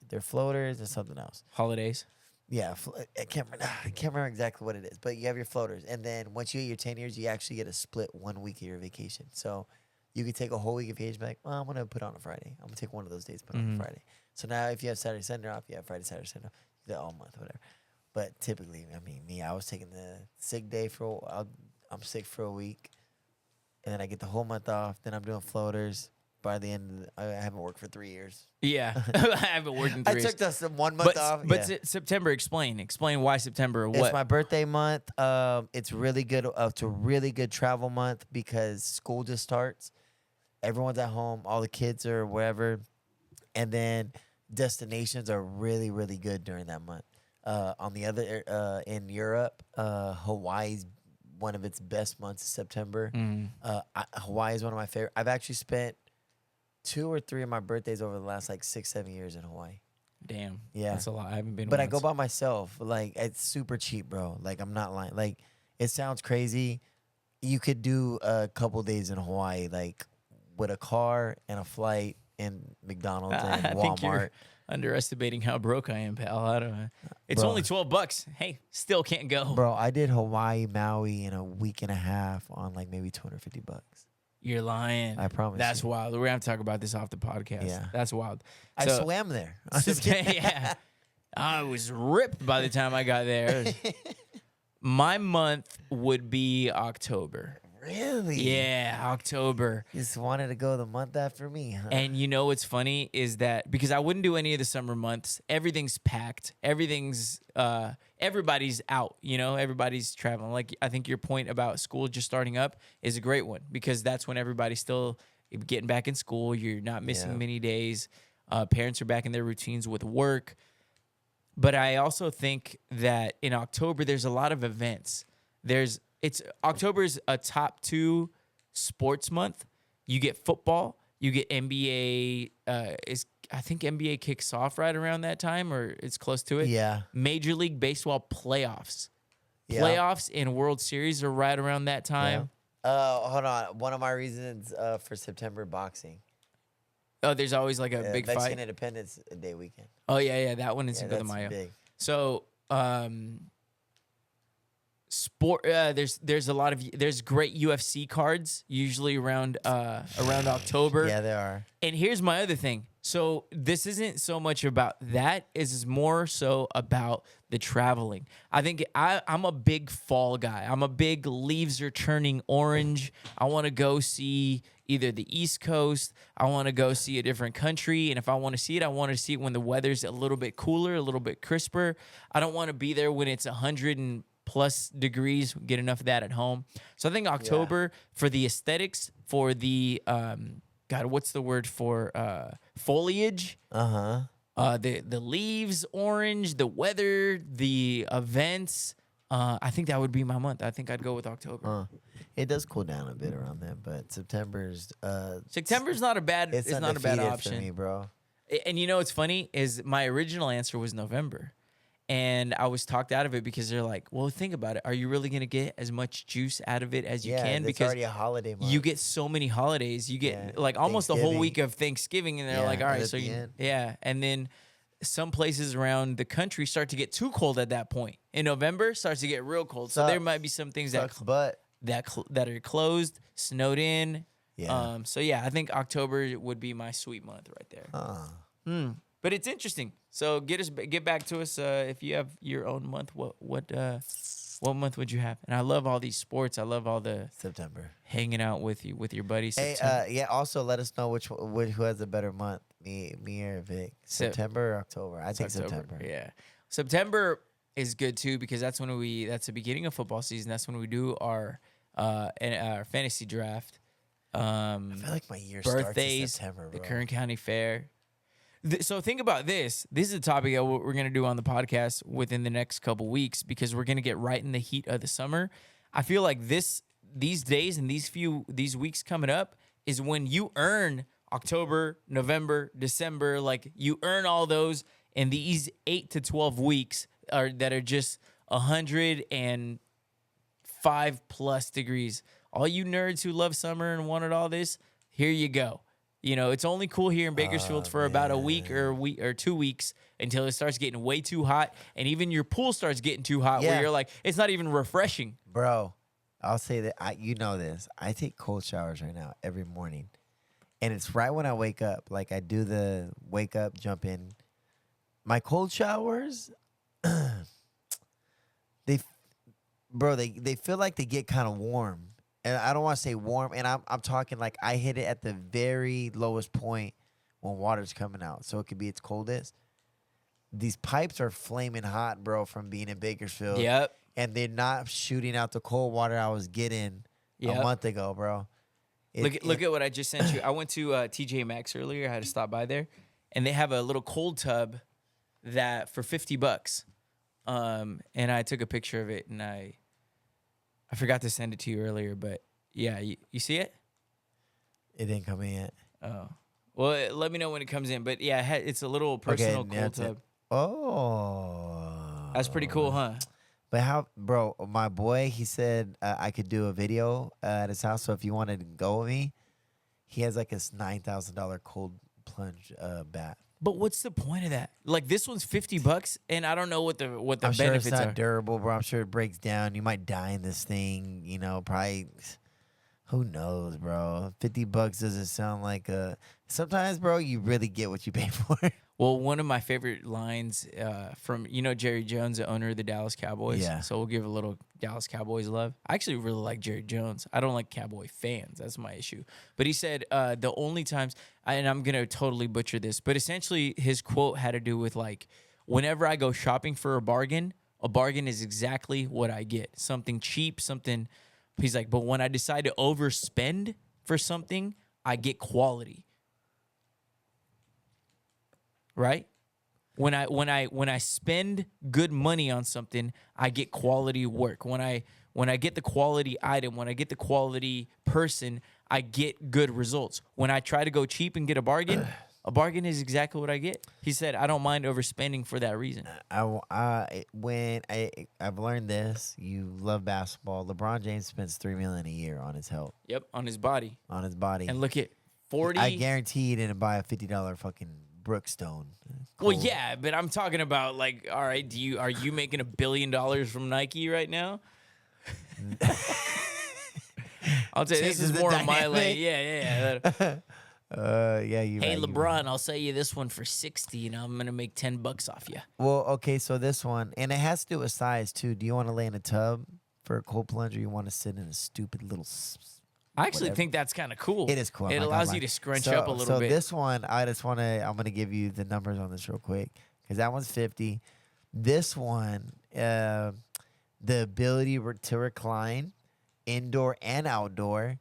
their floaters and something else. Holidays. Yeah, I can't remember exactly what it is, but you have your floaters, and then once you get your 10 years, you actually get a split 1 week of your vacation. So. You could take a whole week of vacation, be like, well, I'm going to put on a Friday. I'm going to take one of those days, put on a Friday. So now if you have Saturday, Sunday off, you have Friday, Saturday, Sunday off. You do it all month, whatever. But typically, I was taking the sick day I'm sick for a week. And then I get the whole month off. Then I'm doing floaters. By the end, I haven't worked for 3 years. Yeah, I haven't worked in 3 years. I took the 1 month off. But September, explain why September. What? It's my birthday month. It's really good. It's a really good travel month because school just starts. Everyone's at home. All the kids are wherever. And then destinations are really, really good during that month. On the other, in Europe, Hawaii's one of its best months is September. Hawaii is one of my favorite. I've actually spent 2 or 3 of my birthdays over the last 6-7 years in Hawaii. Damn. Yeah. That's a lot. I haven't been. But once. I go by myself. It's super cheap, bro. I'm not lying. It sounds crazy. You could do a couple days in Hawaii, with a car and a flight and McDonald's and Walmart. Think you're underestimating how broke I am, pal. I don't know. It's only $12. Hey, still can't go. Bro, I did Hawaii, Maui in a week and a half on maybe $250. You're lying. I promise. That's wild. We're going to talk about this off the podcast. Yeah. That's wild. I swam there. Yeah. I was ripped by the time I got there. My month would be October. Really? Yeah, October. You just wanted to go the month after me, huh? And what's funny is that because I wouldn't do any of the summer months, everything's packed. Everybody's out, everybody's traveling. I think your point about school just starting up is a great one because that's when everybody's still getting back in school. You're not missing many days. Parents are back in their routines with work. But I also think that in October, there's a lot of events. October is a top 2 sports month. You get football, you get NBA. I think NBA kicks off right around that time, or it's close to it. Yeah. Major League Baseball playoffs. Yeah. Playoffs and World Series are right around that time. Yeah. Hold on. One of my reasons for September, boxing. Oh, there's always a big Mexican fight. Independence Day weekend. Oh yeah, that one is Cinco de Mayo. Big. So. Sport. There's great UFC cards usually around October. Yeah, there are. And here's my other thing. So this isn't so much about that. It's more so about the traveling. I think I'm a big fall guy. I'm a big leaves are turning orange. I want to go see either the East Coast. I want to go see a different country. And if I want to see it, I want to see it when the weather's a little bit cooler, a little bit crisper. I don't want to be there when it's 100 and plus degrees, get enough of that at home. So I think October for the aesthetics, for the God, what's the word for foliage? The leaves orange, the weather, the events. I think that would be my month. I think I'd go with October. It does cool down a bit around then, but September's not a bad. It's not a bad option for me, bro. And you know what's funny is my original answer was November. And I was talked out of it because they're like, well, think about it. Are you really going to get as much juice out of it as you can? Because it's already a holiday month. You get so many holidays. You get like almost the whole week of Thanksgiving. And they're like, all right, so and then some places around the country start to get too cold at that point. In November, starts to get real cold. So there might be some things that are closed, snowed in. Yeah. I think October would be my sweet month right there. But it's interesting. So get back to us if you have your own month. What month would you have? And I love all these sports. I love all the September hanging out with your buddies. Hey, also let us know who has a better month, me or Vic. September or October? I think September. Yeah, September is good too because that's the beginning of football season. That's when we do our fantasy draft. I feel like my year birthdays, starts in September, bro. The Kern County Fair. So think about this. This is a topic that we're going to do on the podcast within the next couple weeks because we're going to get right in the heat of the summer. I feel like these days and these weeks coming up is when you earn October, November, December. Like you earn all those in these 8 to 12 weeks that are just 105 plus degrees. All you nerds who love summer and wanted all this, here you go. You know, it's only cool here in Bakersfield for about a week or 2 weeks until it starts getting way too hot. And even your pool starts getting too hot where you're like, it's not even refreshing. Bro, I'll say that, you know this. I take cold showers right now every morning. And it's right when I wake up. Like I do the wake up, jump in. My cold showers, they feel like they get kind of warm. And I don't want to say warm, and I'm talking like I hit it at the very lowest point when water's coming out. So it could be its coldest. These pipes are flaming hot, bro, from being in Bakersfield. Yep. And they're not shooting out the cold water I was getting a month ago, bro. Look at what I just sent you. I went to TJ Maxx earlier. I had to stop by there. And they have a little cold tub that for $50. And I took a picture of it, and I forgot to send it to you earlier, but yeah, you see it? It didn't come in yet. Oh. Well, let me know when it comes in. But yeah, it's a little personal cold tub. Oh. That's pretty cool, huh? But how, bro, my boy, he said I could do a video at his house. So if you wanted to go with me, he has like this $9,000 cold plunge bath. But what's the point of that? Like this one's $50, and I don't know what the benefits sure it's not are. Durable, bro. I'm sure it breaks down. You might die in this thing. You know, probably. Who knows, bro? $50 doesn't sound like a. Sometimes, bro, you really get what you pay for. Well, one of my favorite lines from Jerry Jones, the owner of the Dallas Cowboys. Yeah. So we'll give a little Dallas Cowboys love. I actually really like Jerry Jones. I don't like Cowboy fans. That's my issue. But he said the only times, and I'm gonna totally butcher this, but essentially his quote had to do with like, whenever I go shopping for a bargain is exactly what I get. Something cheap, something. He's like, but when I decide to overspend for something, I get quality. Right? When I spend good money on something, I get quality work. When I get the quality item, when I get the quality person, I get good results. When I try to go cheap and get a bargain is exactly what I get. He said, I don't mind overspending for that reason. I've learned this. You love basketball. LeBron James spends $3 million a year on his health. Yep, on his body. And look at 40. I guarantee he didn't buy a $50 fucking Brookstone. Well, yeah, but I'm talking about like, all right, are you making $1 billion from Nike right now? I'll tell you, this is more of my lane. Yeah. Hey, LeBron, I'll sell you this one for 60, and I'm gonna make $10 off you. Well, okay, so this one, and it has to do with size too. Do you want to lay in a tub for a cold plunge, or you want to sit in a stupid little? I actually think that's kind of cool. It is cool. It allows you to scrunch up a little bit. So this one, I'm going to give you the numbers on this real quick because that one's 50. This one, the ability to recline, indoor and outdoor,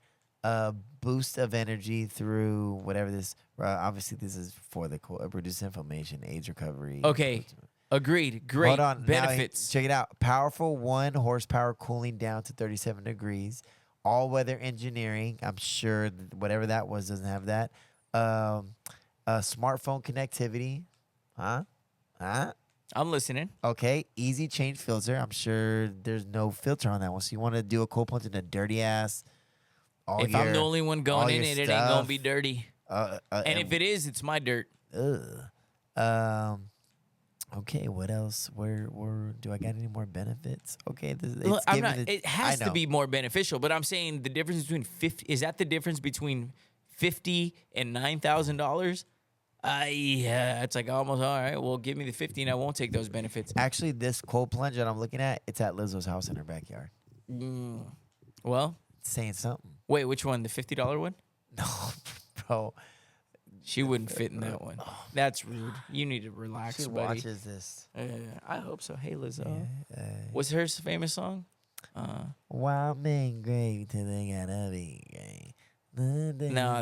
boost of energy through whatever this. Obviously, this is for the reduce inflammation, age recovery. Okay, agreed. Great. Hold on, benefits. Now, check it out. Powerful 1 horsepower, cooling down to 37 degrees. All weather engineering. I'm sure whatever that was doesn't have that. Smartphone connectivity. Huh? I'm listening. Okay, easy change filter. I'm sure there's no filter on that one. So you want to do a cold plunge in a dirty ass. If I'm the only one going in it, it ain't gonna be dirty. And if it is, it's my dirt. Okay, what else? Where do I got any more benefits? Okay, it has to be more beneficial, but I'm saying the difference between 50 is that the difference between $50 and $9,000? Yeah, it's like almost all right. Well, give me the 50 and I won't take those benefits. Actually, this cold plunge that I'm looking at, it's at Lizzo's house in her backyard. Well, it's saying something. Wait, which one? The $50 one? No, bro. She wouldn't fit in that one. That's rude. You need to relax, she buddy. watches this. I hope so. Hey, Lizzo. What's her famous song? Wild men great till they gotta be great. No,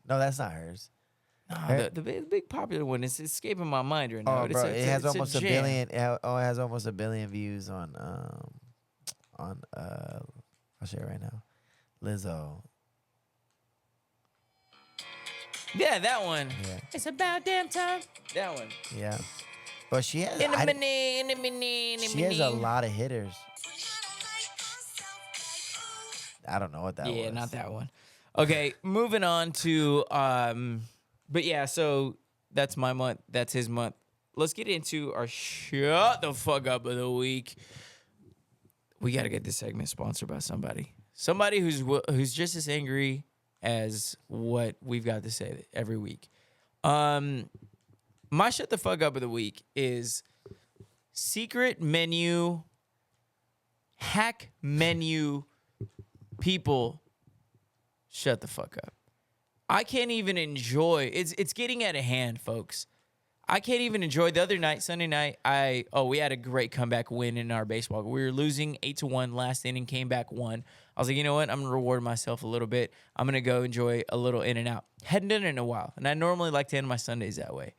that's not hers. The big popular one is escaping my mind right now. Oh, bro, it has almost a billion. It has almost a billion views on I'll share it right now. Lizzo. Yeah, that one. Yeah. It's about damn time. That one. Yeah. But she has she has a lot of hitters. I don't know what that was. Yeah, not that one. Okay, moving on to but yeah, so that's my month. That's his month. Let's get into our shut the fuck up of the week. We got to get this segment sponsored by somebody. Somebody who's just as angry as what we've got to say every week. My shut the fuck up of the week is secret menu, hack menu people. Shut the fuck up. I can't even enjoy. It's getting out of hand, folks. I can't even enjoy. The other night, Sunday night, we had a great comeback win in our baseball. We were losing 8-1 last inning, came back 1. I was like, you know what? I'm going to reward myself a little bit. I'm going to go enjoy a little In-N-Out. Hadn't done it in a while, and I normally like to end my Sundays that way.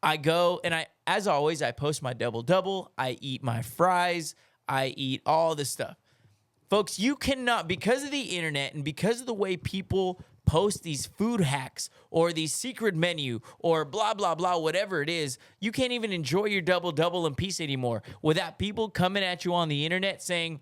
I go, and as always, I post my double-double. I eat my fries. I eat all this stuff. Folks, you cannot, because of the internet and because of the way people post these food hacks or these secret menu or blah, blah, blah, whatever it is, you can't even enjoy your double-double in peace anymore without people coming at you on the internet saying,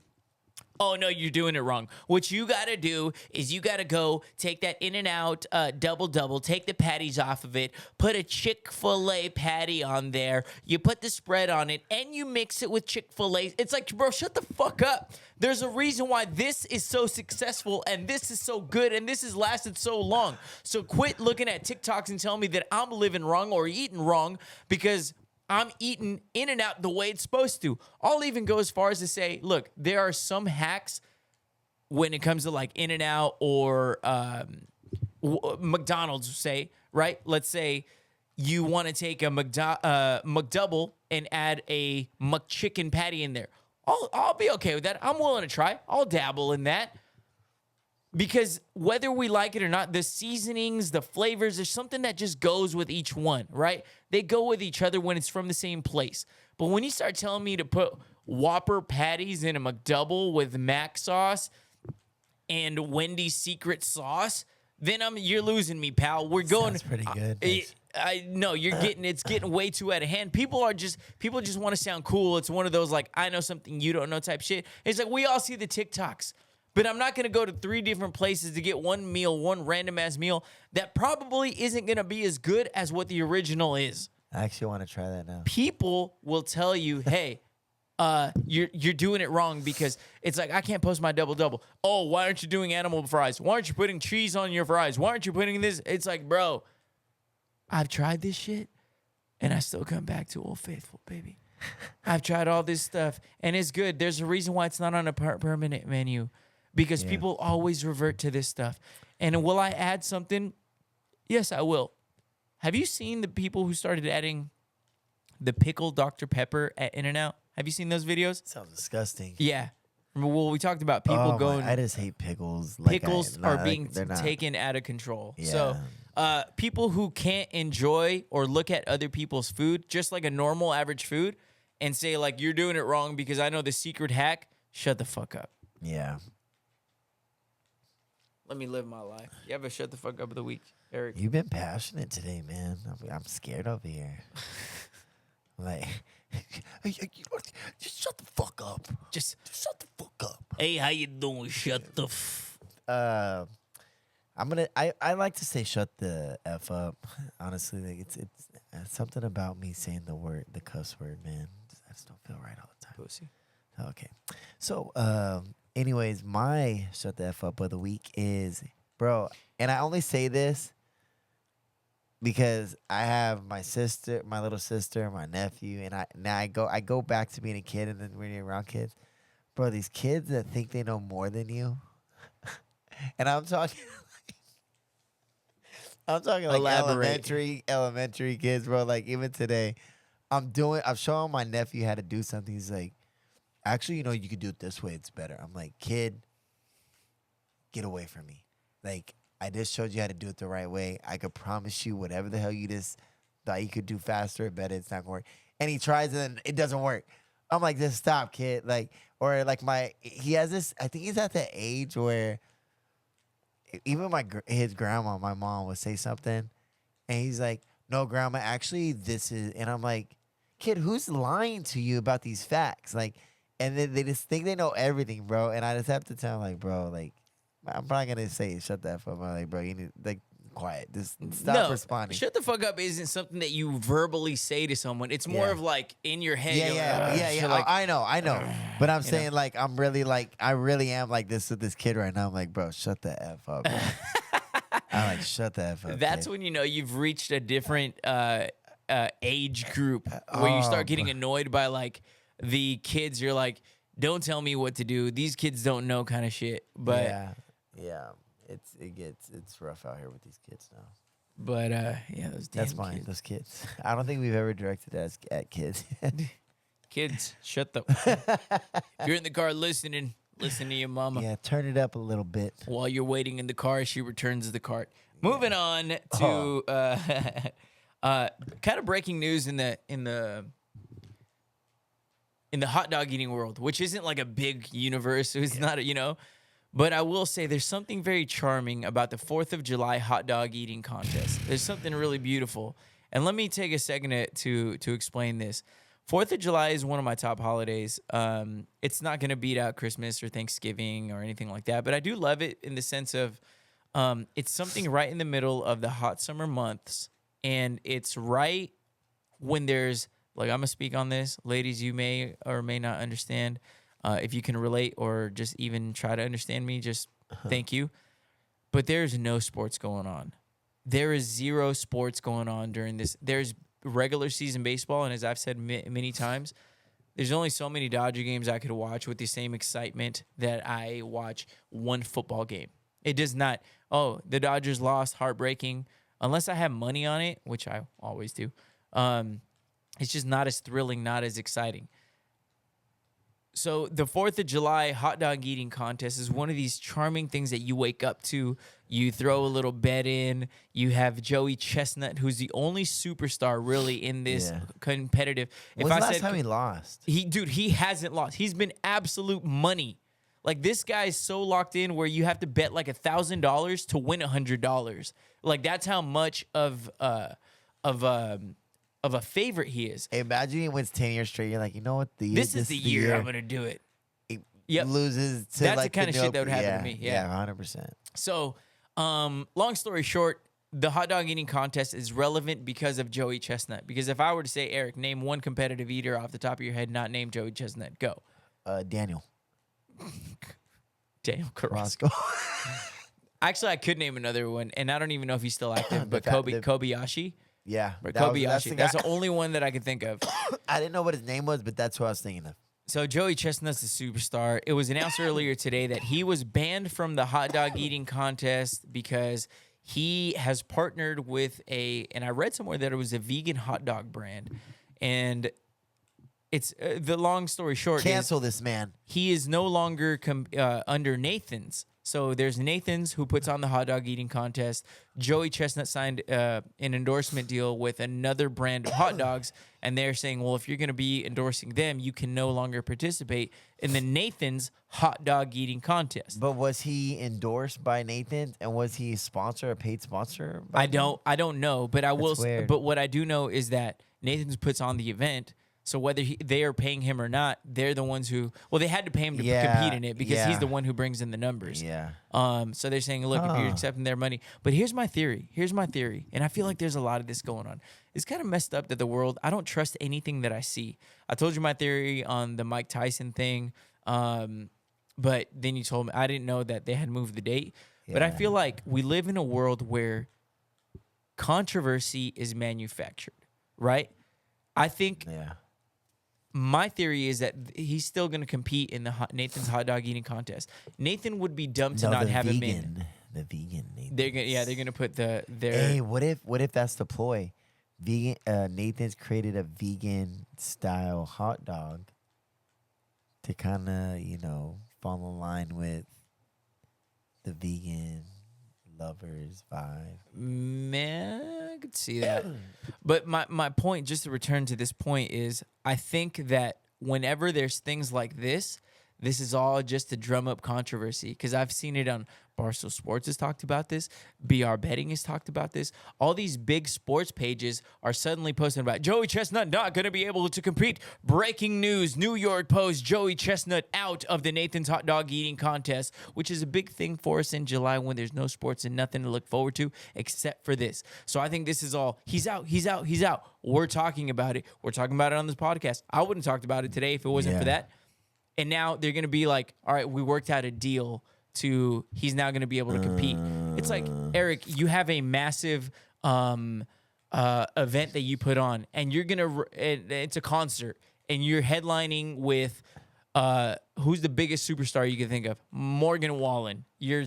oh, no, you're doing it wrong. What you got to do is you got to go take that In-N-Out double-double, take the patties off of it, put a Chick-fil-A patty on there, you put the spread on it, and you mix it with Chick-fil-A. It's like, bro, shut the fuck up. There's a reason why this is so successful and this is so good and this has lasted so long. So quit looking at TikToks and telling me that I'm living wrong or eating wrong because I'm eating In-N-Out the way it's supposed to. I'll even go as far as to say, look, there are some hacks when it comes to like In-N-Out or McDonald's, say, right? Let's say you want to take a McDouble and add a McChicken patty in there. I'll be okay with that. I'm willing to try. I'll dabble in that. Because whether we like it or not, the seasonings, the flavors, there's something that just goes with each one, right? They go with each other when it's from the same place. But when you start telling me to put Whopper patties in a McDouble with mac sauce and Wendy's secret sauce, then you're losing me, pal. We're going. That's pretty good. I know it's getting way too out of hand. People just want to sound cool. It's one of those like I know something you don't know type shit. It's like we all see the TikToks. But I'm not going to go to 3 different places to get one random ass meal that probably isn't going to be as good as what the original is. I actually want to try that now. People will tell you, hey, you're doing it wrong because it's like I can't post my double-double. Oh, why aren't you doing animal fries? Why aren't you putting cheese on your fries? Why aren't you putting this? It's like, bro, I've tried this shit and I still come back to Old Faithful, baby. I've tried all this stuff and it's good. There's a reason why it's not on a permanent menu. Because people always revert to this stuff. And will I add something? Yes, I will. Have you seen the people who started adding the pickled Dr. Pepper at In-N-Out? Have you seen those videos? Sounds disgusting. Yeah. Well, we talked about people going. I just hate pickles. Pickles are being taken out of control. Yeah. So, people who can't enjoy or look at other people's food, just like a normal average food, and say like you're doing it wrong because I know the secret hack. Shut the fuck up. Yeah. Let me live my life. You have a shut the fuck up of the week, Eric. You've been passionate today, man. I'm scared over here. Like, just shut the fuck up. Just shut the fuck up. Hey, how you doing? Shut the I like to say shut the F up. Honestly, like it's something about me saying the cuss word, man. I just don't feel right all the time. Pussy. Okay. So, anyways, my shut the F up of the week is, bro, and I only say this because I have my sister, my little sister, my nephew, and I go back to being a kid, and then when you're around kids, bro, these kids that think they know more than you, and I'm talking like elementary kids, bro. Like even today, I'm showing my nephew how to do something. He's like, actually, you could do it this way. It's better. I'm like, kid, get away from me. Like, I just showed you how to do it the right way. I could promise you whatever the hell you just thought you could do faster or better, it's not going to work. And he tries and it doesn't work. I'm like, just stop, kid. Like, or like he has this, I think he's at the age where even his grandma, my mom, would say something. And he's like, no, grandma, actually, this is, and I'm like, kid, who's lying to you about these facts? Like, and then they just think they know everything, bro. And I just have to tell him, like, bro, like, I'm probably gonna say shut that fuck up. I'm like, bro, you need like quiet. Just stop responding. Shut the fuck up isn't something that you verbally say to someone. It's more of like in your head. Yeah. Like, I know. But I'm saying like I really am like this with this kid right now. I'm like, bro, shut the F up. Bro. I'm like, shut the F up. That's kid. when you've reached a different age group where you start getting annoyed by like the kids. You're like, don't tell me what to do. These kids don't know kind of shit. But yeah, it's rough out here with these kids now. But those damn That's fine. kids. Those kids. I don't think we've ever directed at kids. Kids, shut the. If you're in the car listening, listen to your mama. Yeah, turn it up a little bit. While you're waiting in the car, she returns the cart. Moving on to kind of breaking news in the hot dog eating world, which isn't like a big universe. It's not, But I will say there's something very charming about the 4th of July hot dog eating contest. There's something really beautiful. And let me take a second to explain this. 4th of July is one of my top holidays. It's not going to beat out Christmas or Thanksgiving or anything like that. But I do love it in the sense of it's something right in the middle of the hot summer months. And it's right when there's, like, I'm going to speak on this. Ladies, you may or may not understand. If you can relate or just even try to understand me, just thank you. But there's no sports going on. There is zero sports going on during this. There's regular season baseball, and as I've said many times, there's only so many Dodger games I could watch with the same excitement that I watch one football game. It does not, the Dodgers lost, heartbreaking. Unless I have money on it, which I always do, it's just not as thrilling, not as exciting. So the 4th of July hot dog eating contest is one of these charming things that you wake up to. You throw a little bet in. You have Joey Chestnut, who's the only superstar really in this competitive. When's the last time he lost? He hasn't lost. He's been absolute money. Like, this guy's so locked in where you have to bet like $1,000 to win $100. Like, that's how much of a favorite he is. Hey, imagine he wins 10 years straight. You're like, you know what? This is the year I'm going to do it. He loses to that's like the kind of shit that would happen to me. Yeah, 100%. So, long story short, the hot dog eating contest is relevant because of Joey Chestnut. Because if I were to say, Eric, name one competitive eater off the top of your head, not name Joey Chestnut, go. Daniel Carrasco. Actually, I could name another one, and I don't even know if he's still active, but Kobayashi. Yeah. Kobayashi. That's the only one that I could think of. I didn't know what his name was, but that's who I was thinking of. So Joey Chestnut's a superstar. It was announced earlier today that he was banned from the hot dog eating contest because he has partnered with and I read somewhere that it was a vegan hot dog brand. And it's the long story short. Cancel this man. He is no longer under Nathan's. So there's Nathan's who puts on the hot dog eating contest. Joey Chestnut signed an endorsement deal with another brand of hot dogs, and they're saying, well, if you're going to be endorsing them, you can no longer participate in the Nathan's hot dog eating contest. But was he endorsed by Nathan, and was he a paid sponsor? I don't know, but weird. But what I do know is that Nathan's puts on the event. So whether they are paying him or not, they're the ones who. Well, they had to pay him to compete in it because he's the one who brings in the numbers. Yeah. So they're saying, look, if you're accepting their money. But here's my theory, and I feel like there's a lot of this going on. It's kind of messed up that the world. I don't trust anything that I see. I told you my theory on the Mike Tyson thing, but then you told me I didn't know that they had moved the date. Yeah. But I feel like we live in a world where controversy is manufactured, right? I think. Yeah. My theory is that he's still going to compete in the Nathan's hot dog eating contest. Nathan would be dumb to not have him in. The vegan Nathan. They're gonna put their. Hey, what if that's the ploy? Vegan. Nathan's created a vegan style hot dog to kind of fall in line with the vegan lovers vibe. Man, I could see that. But my point, just to return to this point, is I think that whenever there's things like this is all just to drum up controversy. Because I've seen it on Barstool Sports has talked about this. BR Betting has talked about this. All these big sports pages are suddenly posting about Joey Chestnut not going to be able to compete. Breaking news, New York Post, Joey Chestnut out of the Nathan's hot dog eating contest, which is a big thing for us in July when there's no sports and nothing to look forward to except for this. So I think this is all, he's out. We're talking about it. We're talking about it on this podcast. I wouldn't have talked about it today if it wasn't for that. And now they're going to be like, all right, we worked out a deal to he's now going to be able to compete. It's like, Eric, you have a massive event that you put on, and you're going to, it's a concert, and you're headlining with, who's the biggest superstar you can think of? Morgan Wallen. You're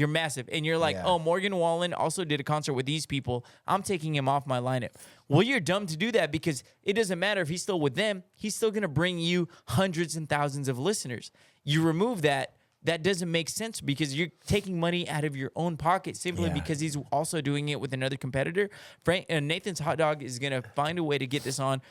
massive. And you're like, oh, Morgan Wallen also did a concert with these people. I'm taking him off my lineup. Well, you're dumb to do that because it doesn't matter if he's still with them. He's still going to bring you hundreds and thousands of listeners. You remove that. That doesn't make sense because you're taking money out of your own pocket simply because he's also doing it with another competitor. Nathan's Hot Dog is going to find a way to get this on.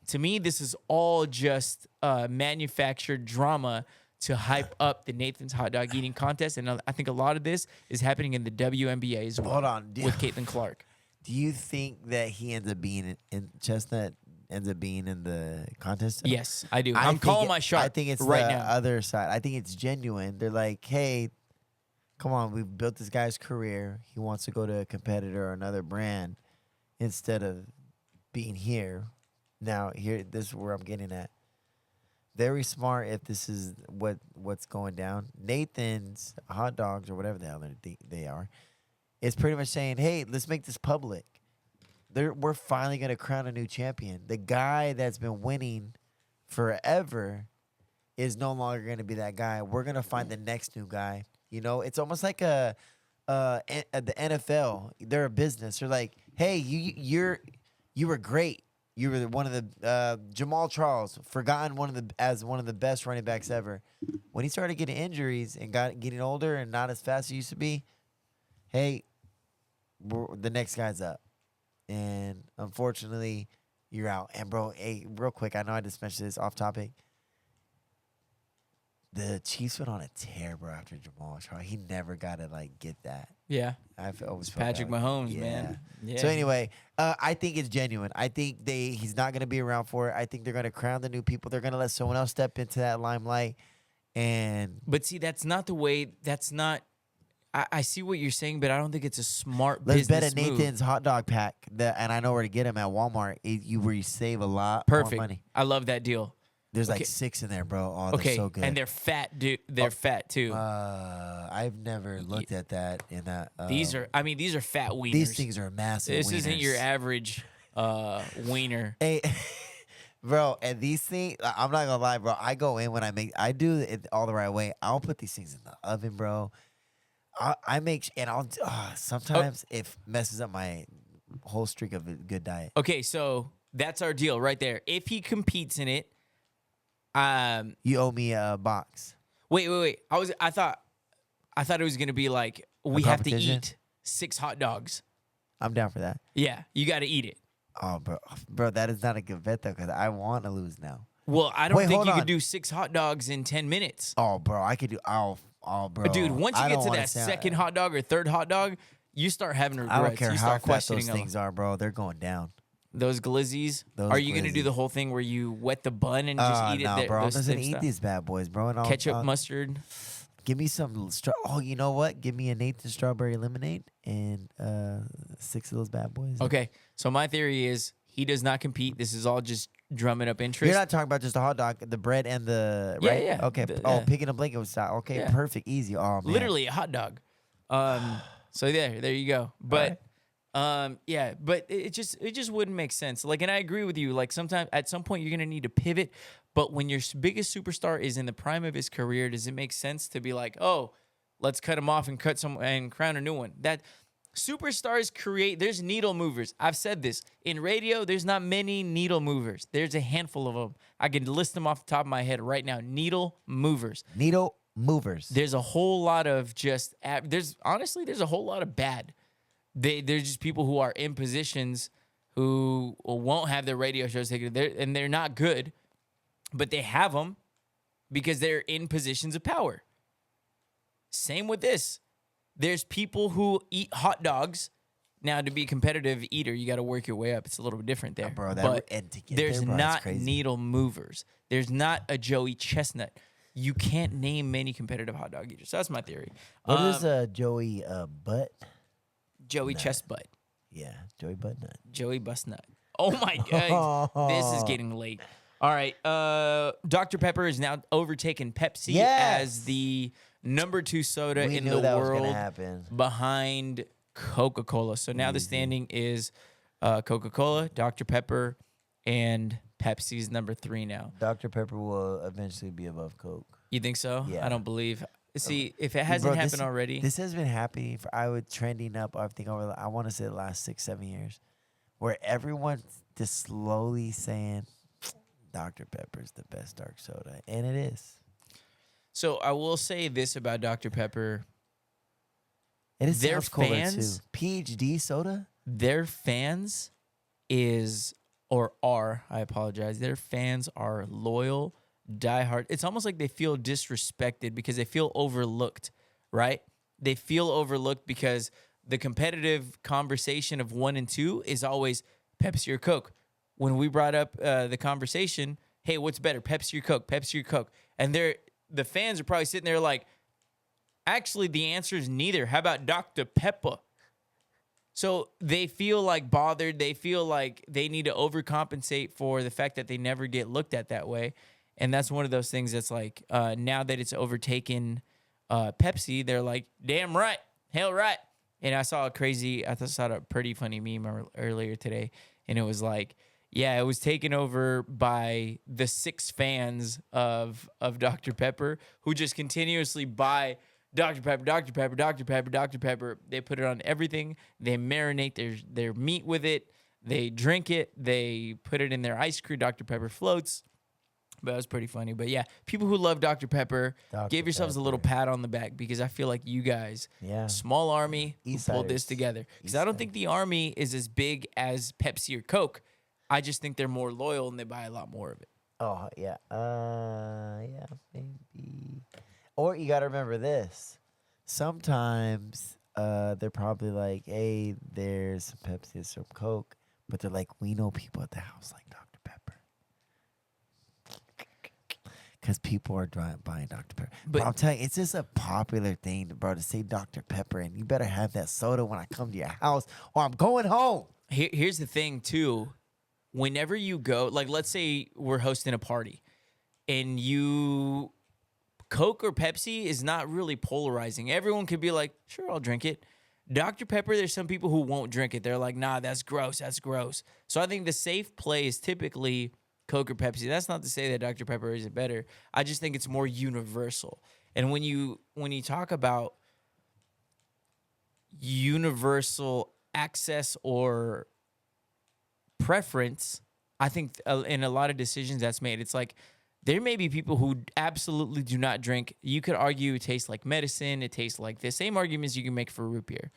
To me, this is all just manufactured drama to hype up the Nathan's Hot Dog eating contest. And I think a lot of this is happening in the WNBA as well. Hold on. With Caitlin Clark. Do you think that he ends up being in Chestnut ends up being in the contest? Yes, I do. I'm calling my shot. I think it's right the now. other side. I think it's genuine. They're like, hey, come on, we've built this guy's career. He wants to go to a competitor or another brand instead of being here. Now, this is where I'm getting at. Very smart if this is what's going down. Nathan's Hot Dogs or whatever the hell they are, is pretty much saying, hey, let's make this public. We're finally going to crown a new champion. The guy that's been winning forever is no longer going to be that guy. We're going to find the next new guy. It's almost like the NFL. They're a business. They're like, hey, you were great. You were one of the Jamal Charles, forgotten as one of the best running backs ever. When he started getting injuries and getting older and not as fast as he used to be, hey, the next guy's up. And unfortunately, you're out. And bro, hey, real quick, I know I just mentioned this off topic. The Chiefs went on a tear, bro, after Jamal Charles. He never got to get that. Yeah. I've always felt Patrick Mahomes, man. Yeah. So anyway, I think it's genuine. I think he's not going to be around for it. I think they're going to crown the new people. They're going to let someone else step into that limelight. But see, that's not the way. That's not. I see what you're saying, but I don't think it's a smart Let's business bet at Nathan's hot dog pack, and I know where to get them at Walmart. Where you save a lot more money. I love that deal. There's 6 in there, bro. Oh, they're so good. And they're fat, dude. They're fat too. I've never looked at that in that. These are fat wieners. These things are massive. This wieners. isn't your average wiener. Hey, bro, and these things, I'm not gonna lie, bro. I go in when I do it all the right way. I'll put these things in the oven, bro. I make, and sometimes it messes up my whole streak of a good diet. Okay, so That's our deal right there. If he competes in it, you owe me a box. Wait. I thought it was gonna be like we have to eat 6 hot dogs. I'm down for that. Yeah, you got to eat it. Oh, bro, that is not a good bet though, because I want to lose now. Well, I don't think you could do 6 hot dogs in 10 minutes. Oh, bro, I could do. Oh, bro, dude, once you get to that second hot dog or third hot dog, you start having regrets. I don't care you how start fat questioning those things are, bro. They're going down. Those glizzies. Are you gonna do the whole thing where you wet the bun and just eat it? No, bro. I'm just gonna eat these bad boys, bro. And ketchup, mustard. Give me some. Oh, you know what? Give me a Nathan strawberry lemonade and 6 of those bad boys. Okay, so my theory is he does not compete. This is all just drumming up interest. You're not talking about just a hot dog, the bread and the right? Yeah. Okay. Picking a blanket style. Okay, yeah. Perfect, easy. Oh man, literally a hot dog. So there you go. But yeah, but it just wouldn't make sense. Like, and I agree with you. Like, sometimes at some point you're gonna need to pivot. But when your biggest superstar is in the prime of his career, does it make sense to be like, oh, let's cut him off and crown a new one? That superstars create. There's needle movers. I've said this in radio. There's not many needle movers. There's a handful of them. I can list them off the top of my head right now. Needle movers. Needle movers. There's a whole lot of just. There's a whole lot of bad. They're just people who are in positions who won't have their radio shows taken, and they're not good, but they have them because they're in positions of power. Same with this. There's people who eat hot dogs. Now, to be a competitive eater, you got to work your way up. It's a little bit different there. Bro, there's not needle movers. There's not a Joey Chestnut. You can't name many competitive hot dog eaters. So that's my theory. What is a Joey butt? Joey chest butt. Yeah, Joey butt nut. Joey bust nut. Oh my God. This is getting late. All right. Dr. Pepper is now overtaken Pepsi as the number 2 soda in the world behind Coca-Cola. So now the standing is Coca-Cola, Dr. Pepper, and Pepsi's number 3 now. Dr. Pepper will eventually be above Coke. You think so? Yeah. I don't believe. See, if it hasn't happened already. This has been happening trending up, I think, over, I want to say the last 6-7 years, where everyone's just slowly saying Dr. Pepper is the best dark soda. And it is. So I will say this about Dr. Pepper. It is their fans, too. PhD soda? Their fans I apologize. Their fans are loyal, diehard. It's almost like they feel disrespected because they feel overlooked, right? They feel overlooked because the competitive conversation of 1 and 2 is always Pepsi or Coke. When we brought up the conversation, hey, what's better, Pepsi or Coke? Pepsi or Coke? And the fans are probably sitting there like, actually, the answer is neither. How about Dr. Pepper? So they feel like bothered. They feel like they need to overcompensate for the fact that they never get looked at that way. And that's one of those things that's like, now that it's overtaken Pepsi, they're like, damn right, hell right. And I saw a pretty funny meme earlier today. And it was like, yeah, it was taken over by the 6 fans of Dr. Pepper who just continuously buy Dr. Pepper, Dr. Pepper, Dr. Pepper, Dr. Pepper. They put it on everything. They marinate their meat with it. They drink it. They put it in their ice cream, Dr. Pepper floats. But it was pretty funny. But yeah, people who love Dr. Pepper, give yourselves a little pat on the back because I feel like you guys, small army, pulled this together. Because I don't think the army is as big as Pepsi or Coke. I just think they're more loyal and they buy a lot more of it. Oh, yeah. Yeah, maybe. Or you got to remember this. Sometimes they're probably like, hey, there's some Pepsi, there's some Coke. But they're like, we know people at the house like Dr. Pepper. Because people are buying Dr. Pepper. But I'm telling you, it's just a popular thing, bro, to say Dr. Pepper. And you better have that soda when I come to your house or I'm going home. Here's the thing, too. Whenever you go, like let's say we're hosting a party and Coke or Pepsi is not really polarizing. Everyone could be like, sure, I'll drink it. Dr. Pepper, there's some people who won't drink it. They're like, nah, that's gross. That's gross. So I think the safe play is typically Coke or Pepsi. That's not to say that Dr. Pepper isn't better. I just think it's more universal. And when you talk about universal access or preference, I think in a lot of decisions that's made, it's like there may be people who absolutely do not drink. You could argue it tastes like medicine. It tastes like the same arguments you can make for root beer.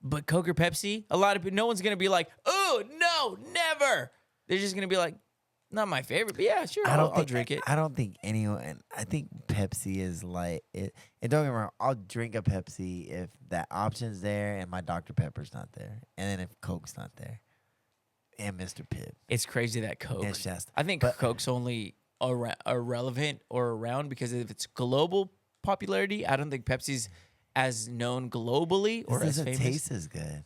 But Coke or Pepsi, no one's going to be like, oh, no, never. They're just going to be like, not my favorite, but yeah, sure, I'll drink it. I don't think anyone. I think Pepsi is like it. And don't get me wrong, I'll drink a Pepsi if that option's there and my Dr. Pepper's not there, and then if Coke's not there, and Mr. Pibb. It's crazy that Coke. It's just. I think Coke's only irrelevant or around because if it's global popularity, I don't think Pepsi's as known globally or as famous. It doesn't taste as good.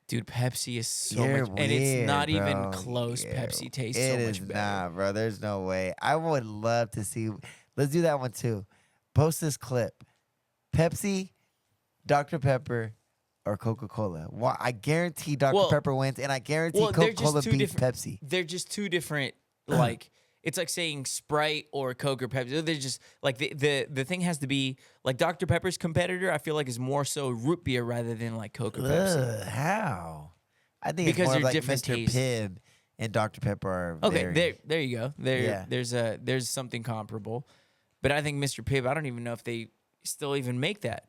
Dude, Pepsi is so much, and it's not even close. Pepsi tastes so much better. Nah, bro. There's no way. I would love to see. Let's do that one too. Post this clip. Pepsi, Dr. Pepper, or Coca-Cola. Well, I guarantee Dr. Pepper wins, and I guarantee Coca-Cola beats Pepsi. They're just two different, like, it's like saying Sprite or Coke or Pepsi. They're just, like, the thing has to be, like, Dr. Pepper's competitor, I feel like, is more so root beer rather than, like, Coke or Pepsi. How? I think because it's more they're like different Mr. tastes. Pibb and Dr. Pepper are there you go. There's something comparable. But I think Mr. Pibb, I don't even know if they still even make that.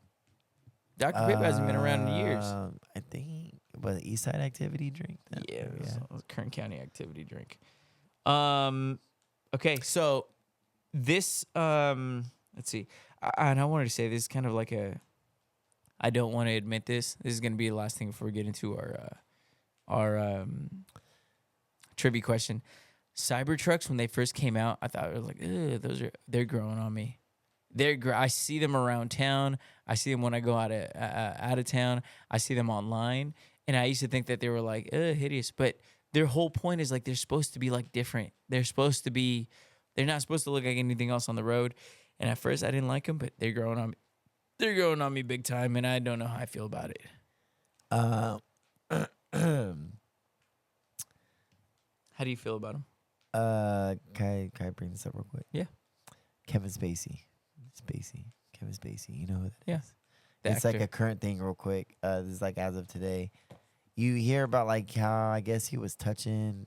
Dr. Pibb hasn't been around in years. I think, but East Side Activity drink? Yeah, it was a Kern County Activity drink. Okay, so this, let's see. And I wanted to say this is kind of like I don't want to admit this. This is going to be the last thing before we get into our trivia question. Cybertrucks, when they first came out, I thought it was like, they're growing on me. I see them around town. I see them when I go out of town. I see them online, and I used to think that they were like hideous. But their whole point is like they're supposed to be like different. They're not supposed to look like anything else on the road. And at first I didn't like them, but they're growing on me. They're growing on me big time, and I don't know how I feel about it. How do you feel about them? Can I bring this up real quick? Yeah. Kevin Spacey. Kevin Spacey. You know who that is? The it's actor. like a current thing real quick. This is like as of today. You hear about like how I guess he was touching,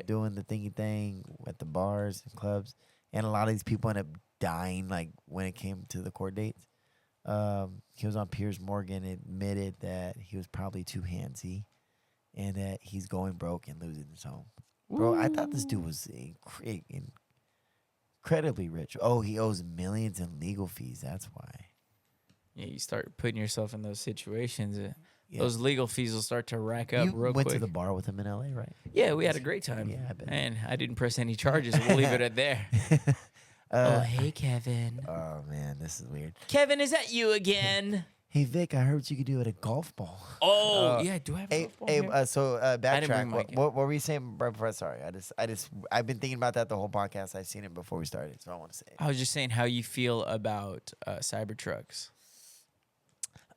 doing the thingy thing at the bars and clubs, and a lot of these people end up dying like when it came to the court dates. He was on Piers Morgan, admitted that he was probably too handsy, and that he's going broke and losing his home. Bro, I thought this dude was incredibly rich. Oh, he owes millions in legal fees. That's why. Yeah, you start putting yourself in those situations. Those legal fees will start to rack up real quick. You went to the bar with him in L.A., right? Yeah, we had a great time. Yeah, I bet. And I didn't press any charges. We'll leave it at there. Hey, Kevin. Oh, man, this is weird. Kevin, is that you again? Hey, Vic, I heard you could do it at golf ball. Oh, yeah, do I have a golf ball here? So backtrack. What were we saying right before? Sorry, I've been thinking about that the whole podcast. I've seen it before we started, so I want to say it. I was just saying how you feel about Cybertrucks.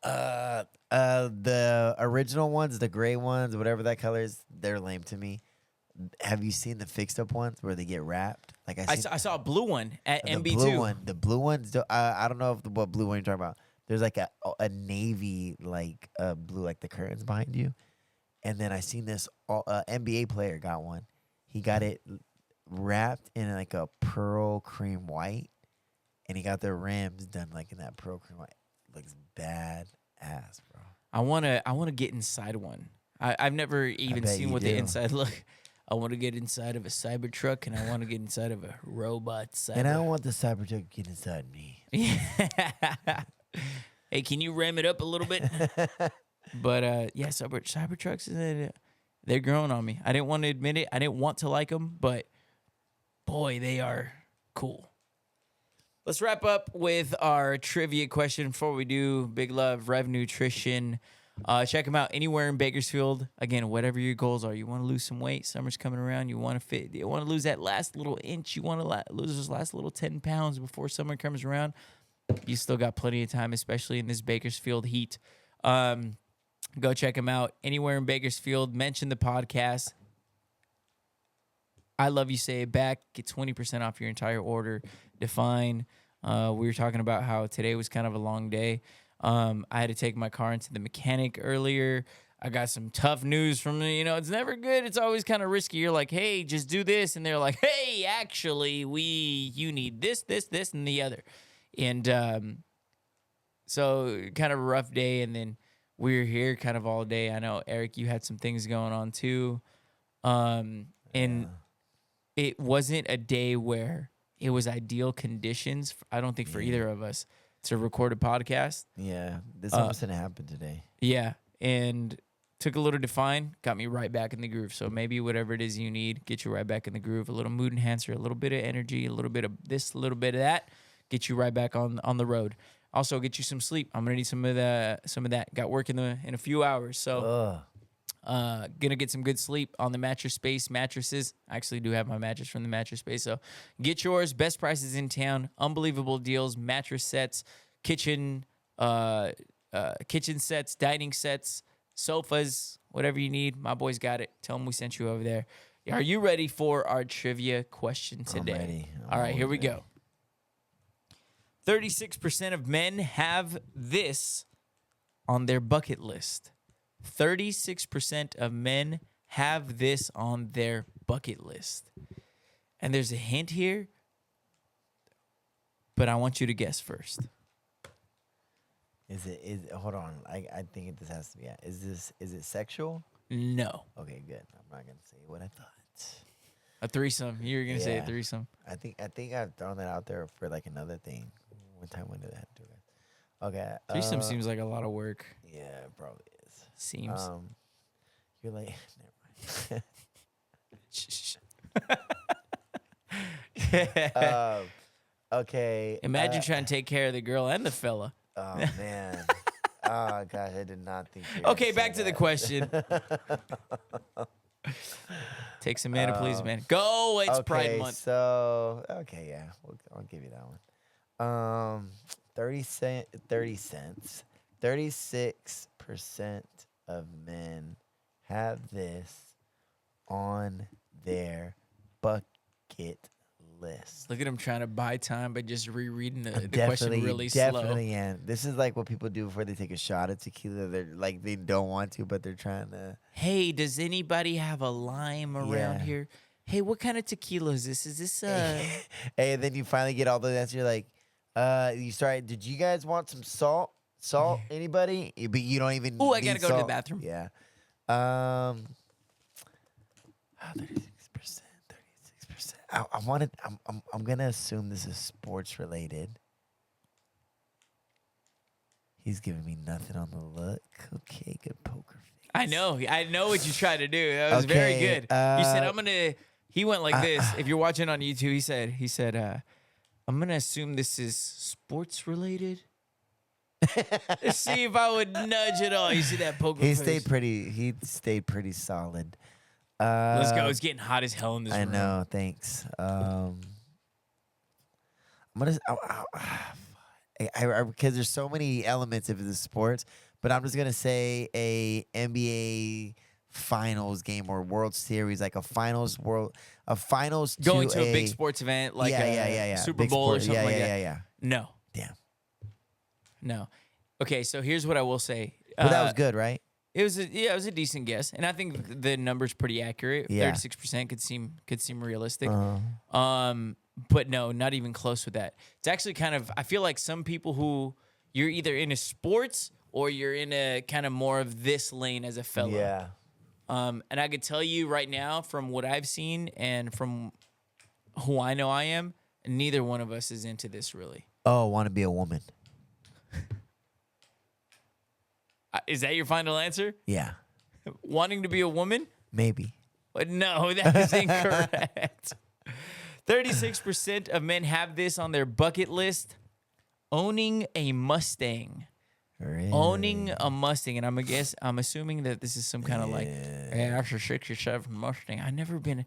The original ones, the gray ones, whatever that color is, they're lame to me. Have you seen the fixed up ones where they get wrapped? Like I saw a blue one at MB2. The blue ones. I don't know what blue one you're talking about. There's like a navy like blue, like the curtains behind you. And then I seen this NBA player got one. He got it wrapped in like a pearl cream white, and he got the rims done like in that pearl cream white. Looks bad ass, bro. I wanna get inside one. I've never even seen what the inside look. I want to get inside of a Cybertruck, and I want to get inside of a robot Cybertruck. And I don't want the Cybertruck to get inside me. Hey, can you ram it up a little bit? But yeah, Cybertrucks, they're growing on me. I didn't want to admit it. I didn't want to like them, but boy, they are cool. Let's wrap up with our trivia question before we do. Big love, Rev Nutrition. Check them out anywhere in Bakersfield. Again, whatever your goals are. You want to lose some weight. Summer's coming around. You want to fit. You want to lose that last little inch. You want to lose those last little 10 pounds before summer comes around. You still got plenty of time, especially in this Bakersfield heat. Go check them out anywhere in Bakersfield. Mention the podcast. I love you. Say it back. Get 20% off your entire order. Define. We were talking about how today was kind of a long day. I had to take my car into the mechanic earlier. I got some tough news from me. You know, it's never good. It's always kind of risky. You're like, hey, just do this. And they're like, hey, actually, you need this, and the other. And so kind of a rough day. And then we were here kind of all day. I know, Eric, you had some things going on too. And it wasn't a day where it was ideal conditions, I don't think, for either of us to record a podcast. Yeah, this almost didn't happen today. Yeah, and took a little to find, got me right back in the groove. So maybe whatever it is you need, get you right back in the groove. A little mood enhancer, a little bit of energy, a little bit of this, a little bit of that, get you right back on the road. Also, get you some sleep. I'm gonna need some of that. Got work in a few hours, so gonna get some good sleep on the Mattress Space mattresses. I actually do have my mattress from the Mattress Space, so get yours. Best prices in town, unbelievable deals, mattress sets, kitchen sets, dining sets, sofas, whatever you need. My boys got it. Tell them we sent you over there. Are you ready for our trivia question today? I'm ready. All right, here we go. 36% of men have this on their bucket list. 36% of men have this on their bucket list. And there's a hint here, but I want you to guess first. Hold on. I think this has to be. Is it sexual? No. Okay, good. I'm not gonna say what I thought. A threesome. You were gonna say a threesome. I think I've thrown that out there for like another thing. One time when did that do it? Okay. Threesome seems like a lot of work. Yeah, it probably is. Seems. You're like, never mind. Okay. Imagine trying to take care of the girl and the fella. Oh man. Oh gosh, I did not think. Okay, back to the question. Takes a man to please a man. Go! It's Pride Month. So yeah, I'll give you that one. 30 cents. 36% of men have this on their bucket list. Look at him trying to buy time by just rereading the question really definitely slow. Am. This is like what people do before they take a shot of tequila. They're like, they don't want to, but they're trying to. Hey, does anybody have a lime around here? Hey, what kind of tequila is this? Is this Hey, and then you finally get all the answers. You're like, you start. Did you guys want some salt? Salt? Anybody? But you don't even. Oh, I gotta go salt. to the bathroom. Yeah. 36%. I wanted. I'm gonna assume this is sports related. He's giving me nothing on the look. Okay, good poker face. I know what you tried to do. That was very good. You said I'm gonna. He went like this. If you're watching on YouTube, he said, I'm gonna assume this is sports related. Let's see if I would nudge it all. You see that poker face? He stayed pretty solid. Let's go. It's getting hot as hell in this room. I know. Thanks. I'm gonna. Because there's so many elements of the sports, but I'm just gonna say a NBA Finals game or World Series, like a finals going to a big sports event like Super big Bowl or something like that. Yeah. No. Damn. No. Okay, so here's what I will say. Well, that was good, right? It was a decent guess, and I think the number's pretty accurate. Yeah. 36% could seem realistic. But no, not even close with that. It's actually kind of, I feel like some people who you're either into sports or you're in a kind of more of this lane as a fellow. Yeah. And I could tell you right now from what I've seen and from who I know I am, neither one of us is into this really. Oh, want to be a woman. Is that your final answer? Yeah. Wanting to be a woman? Maybe. But no, that is incorrect. 36% of men have this on their bucket list. Owning a Mustang. Really? Owning a Mustang. And I'm assuming that this is some kind of like, hey, that's a 67 Mustang. I've never been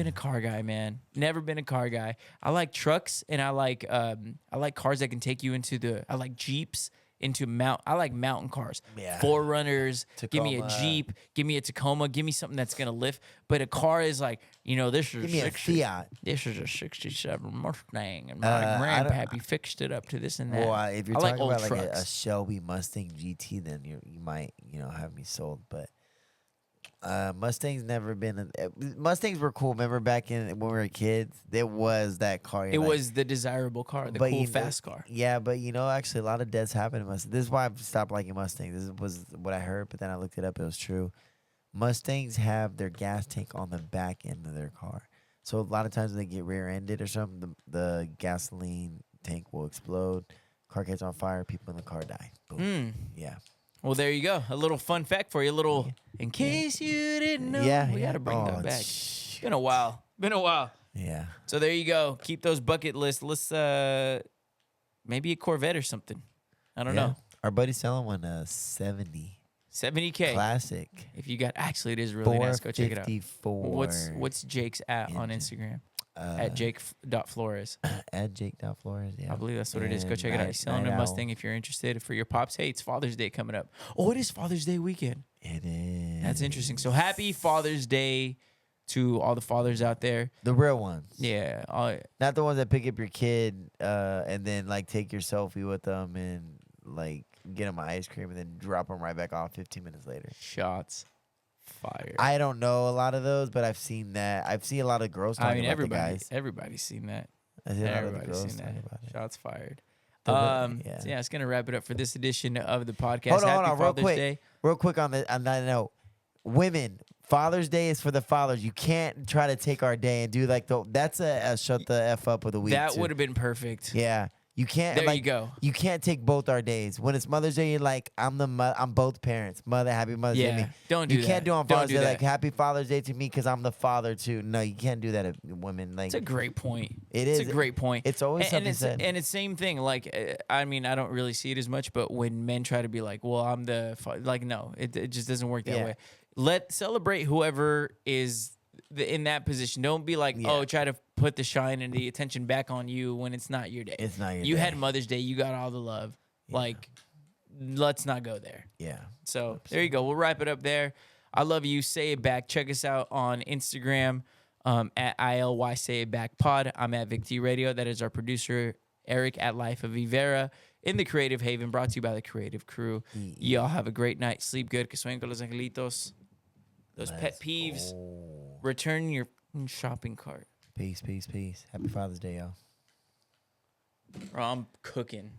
a car guy, man. Never been a car guy. I like trucks and I like cars that can take you into I like Jeeps into I like mountain cars. Yeah. 4Runners. Give me a Tacoma. Jeep. Give me a Tacoma. Give me something that's gonna lift. But a car is like, this is Give me a Fiat. This is a '67 Mustang, and my grandpappy fixed it up to this and that. Well, if you're I talking like about old like trucks. a Shelby Mustang GT, then you might have me sold. But Mustangs never been. Mustangs were cool. Remember back when we were kids, there was that car. It was the desirable car, the cool, fast car. Yeah, but actually, a lot of deaths happen in Mustangs. This is why I've stopped liking Mustangs. This was what I heard, but then I looked it up. It was true. Mustangs have their gas tank on the back end of their car, so a lot of times when they get rear-ended or something, the gasoline tank will explode. Car catches on fire. People in the car die. Boom. Yeah. Well, there you go. A little fun fact for you. In case you didn't know. We got to bring that back. Been a while. Yeah. So there you go. Keep those bucket lists. Let's maybe a Corvette or something. I don't know. Our buddy's selling one 70. 70K. Classic. If you got, actually, it is really nice. Go check it out. 454. What's Jake's at on Instagram? At Jake.Flores. At Jake.Flores, yeah. I believe that's what it is. Go check it out. He's selling a Mustang if you're interested. For your pops, hey, it's Father's Day coming up. Oh, it is Father's Day weekend. It is. That's interesting. So happy Father's Day to all the fathers out there. The real ones. Yeah. Not the ones that pick up your kid and then like take your selfie with them and like get them ice cream and then drop them right back off 15 minutes later. Shots fired. I don't know a lot of those, but I've seen that. I've seen a lot of girls talking about the guys. Everybody's seen that. I see a lot of the Everybody's girls seen talking that. about it. Shots fired. Yeah. So it's gonna wrap it up for this edition of the podcast. Hold Happy on, Father's Day. real quick on that note. Women, Father's Day is for the fathers. You can't try to take our day and do like that's a shut the F up of the week. That would have been perfect. Yeah. You can't. There you go. You can't take both our days. When it's Mother's Day, you're like, I'm both parents. Mother, happy Mother's Day to me. Don't do that. You can't do on Father's Day that. like Happy Father's Day to me because I'm the father too. No, you can't do that at women. Like it's a great point. It is. It's a great point. It's always something said. And it's same thing. Like I mean, I don't really see it as much, but when men try to be like, well, I'm the like, no, it just doesn't work that way. Celebrate whoever is in that position. Don't be like, try to put the shine and the attention back on you when it's not your day. It's not your day. You had Mother's Day. You got all the love. Yeah. Like, let's not go there. Yeah. So there you go. We'll wrap it up there. I love you. Say it back. Check us out on Instagram at ILY Say It Back Pod. I'm at Vic T Radio. That is our producer, Eric at Life of Ivera in the Creative Haven, brought to you by the Creative Crew. Y'all have a great night. Sleep good. Que sueñen con los angelitos. Those pet peeves. Return your shopping cart. Peace. Happy Father's Day, y'all. Bro, I'm cooking.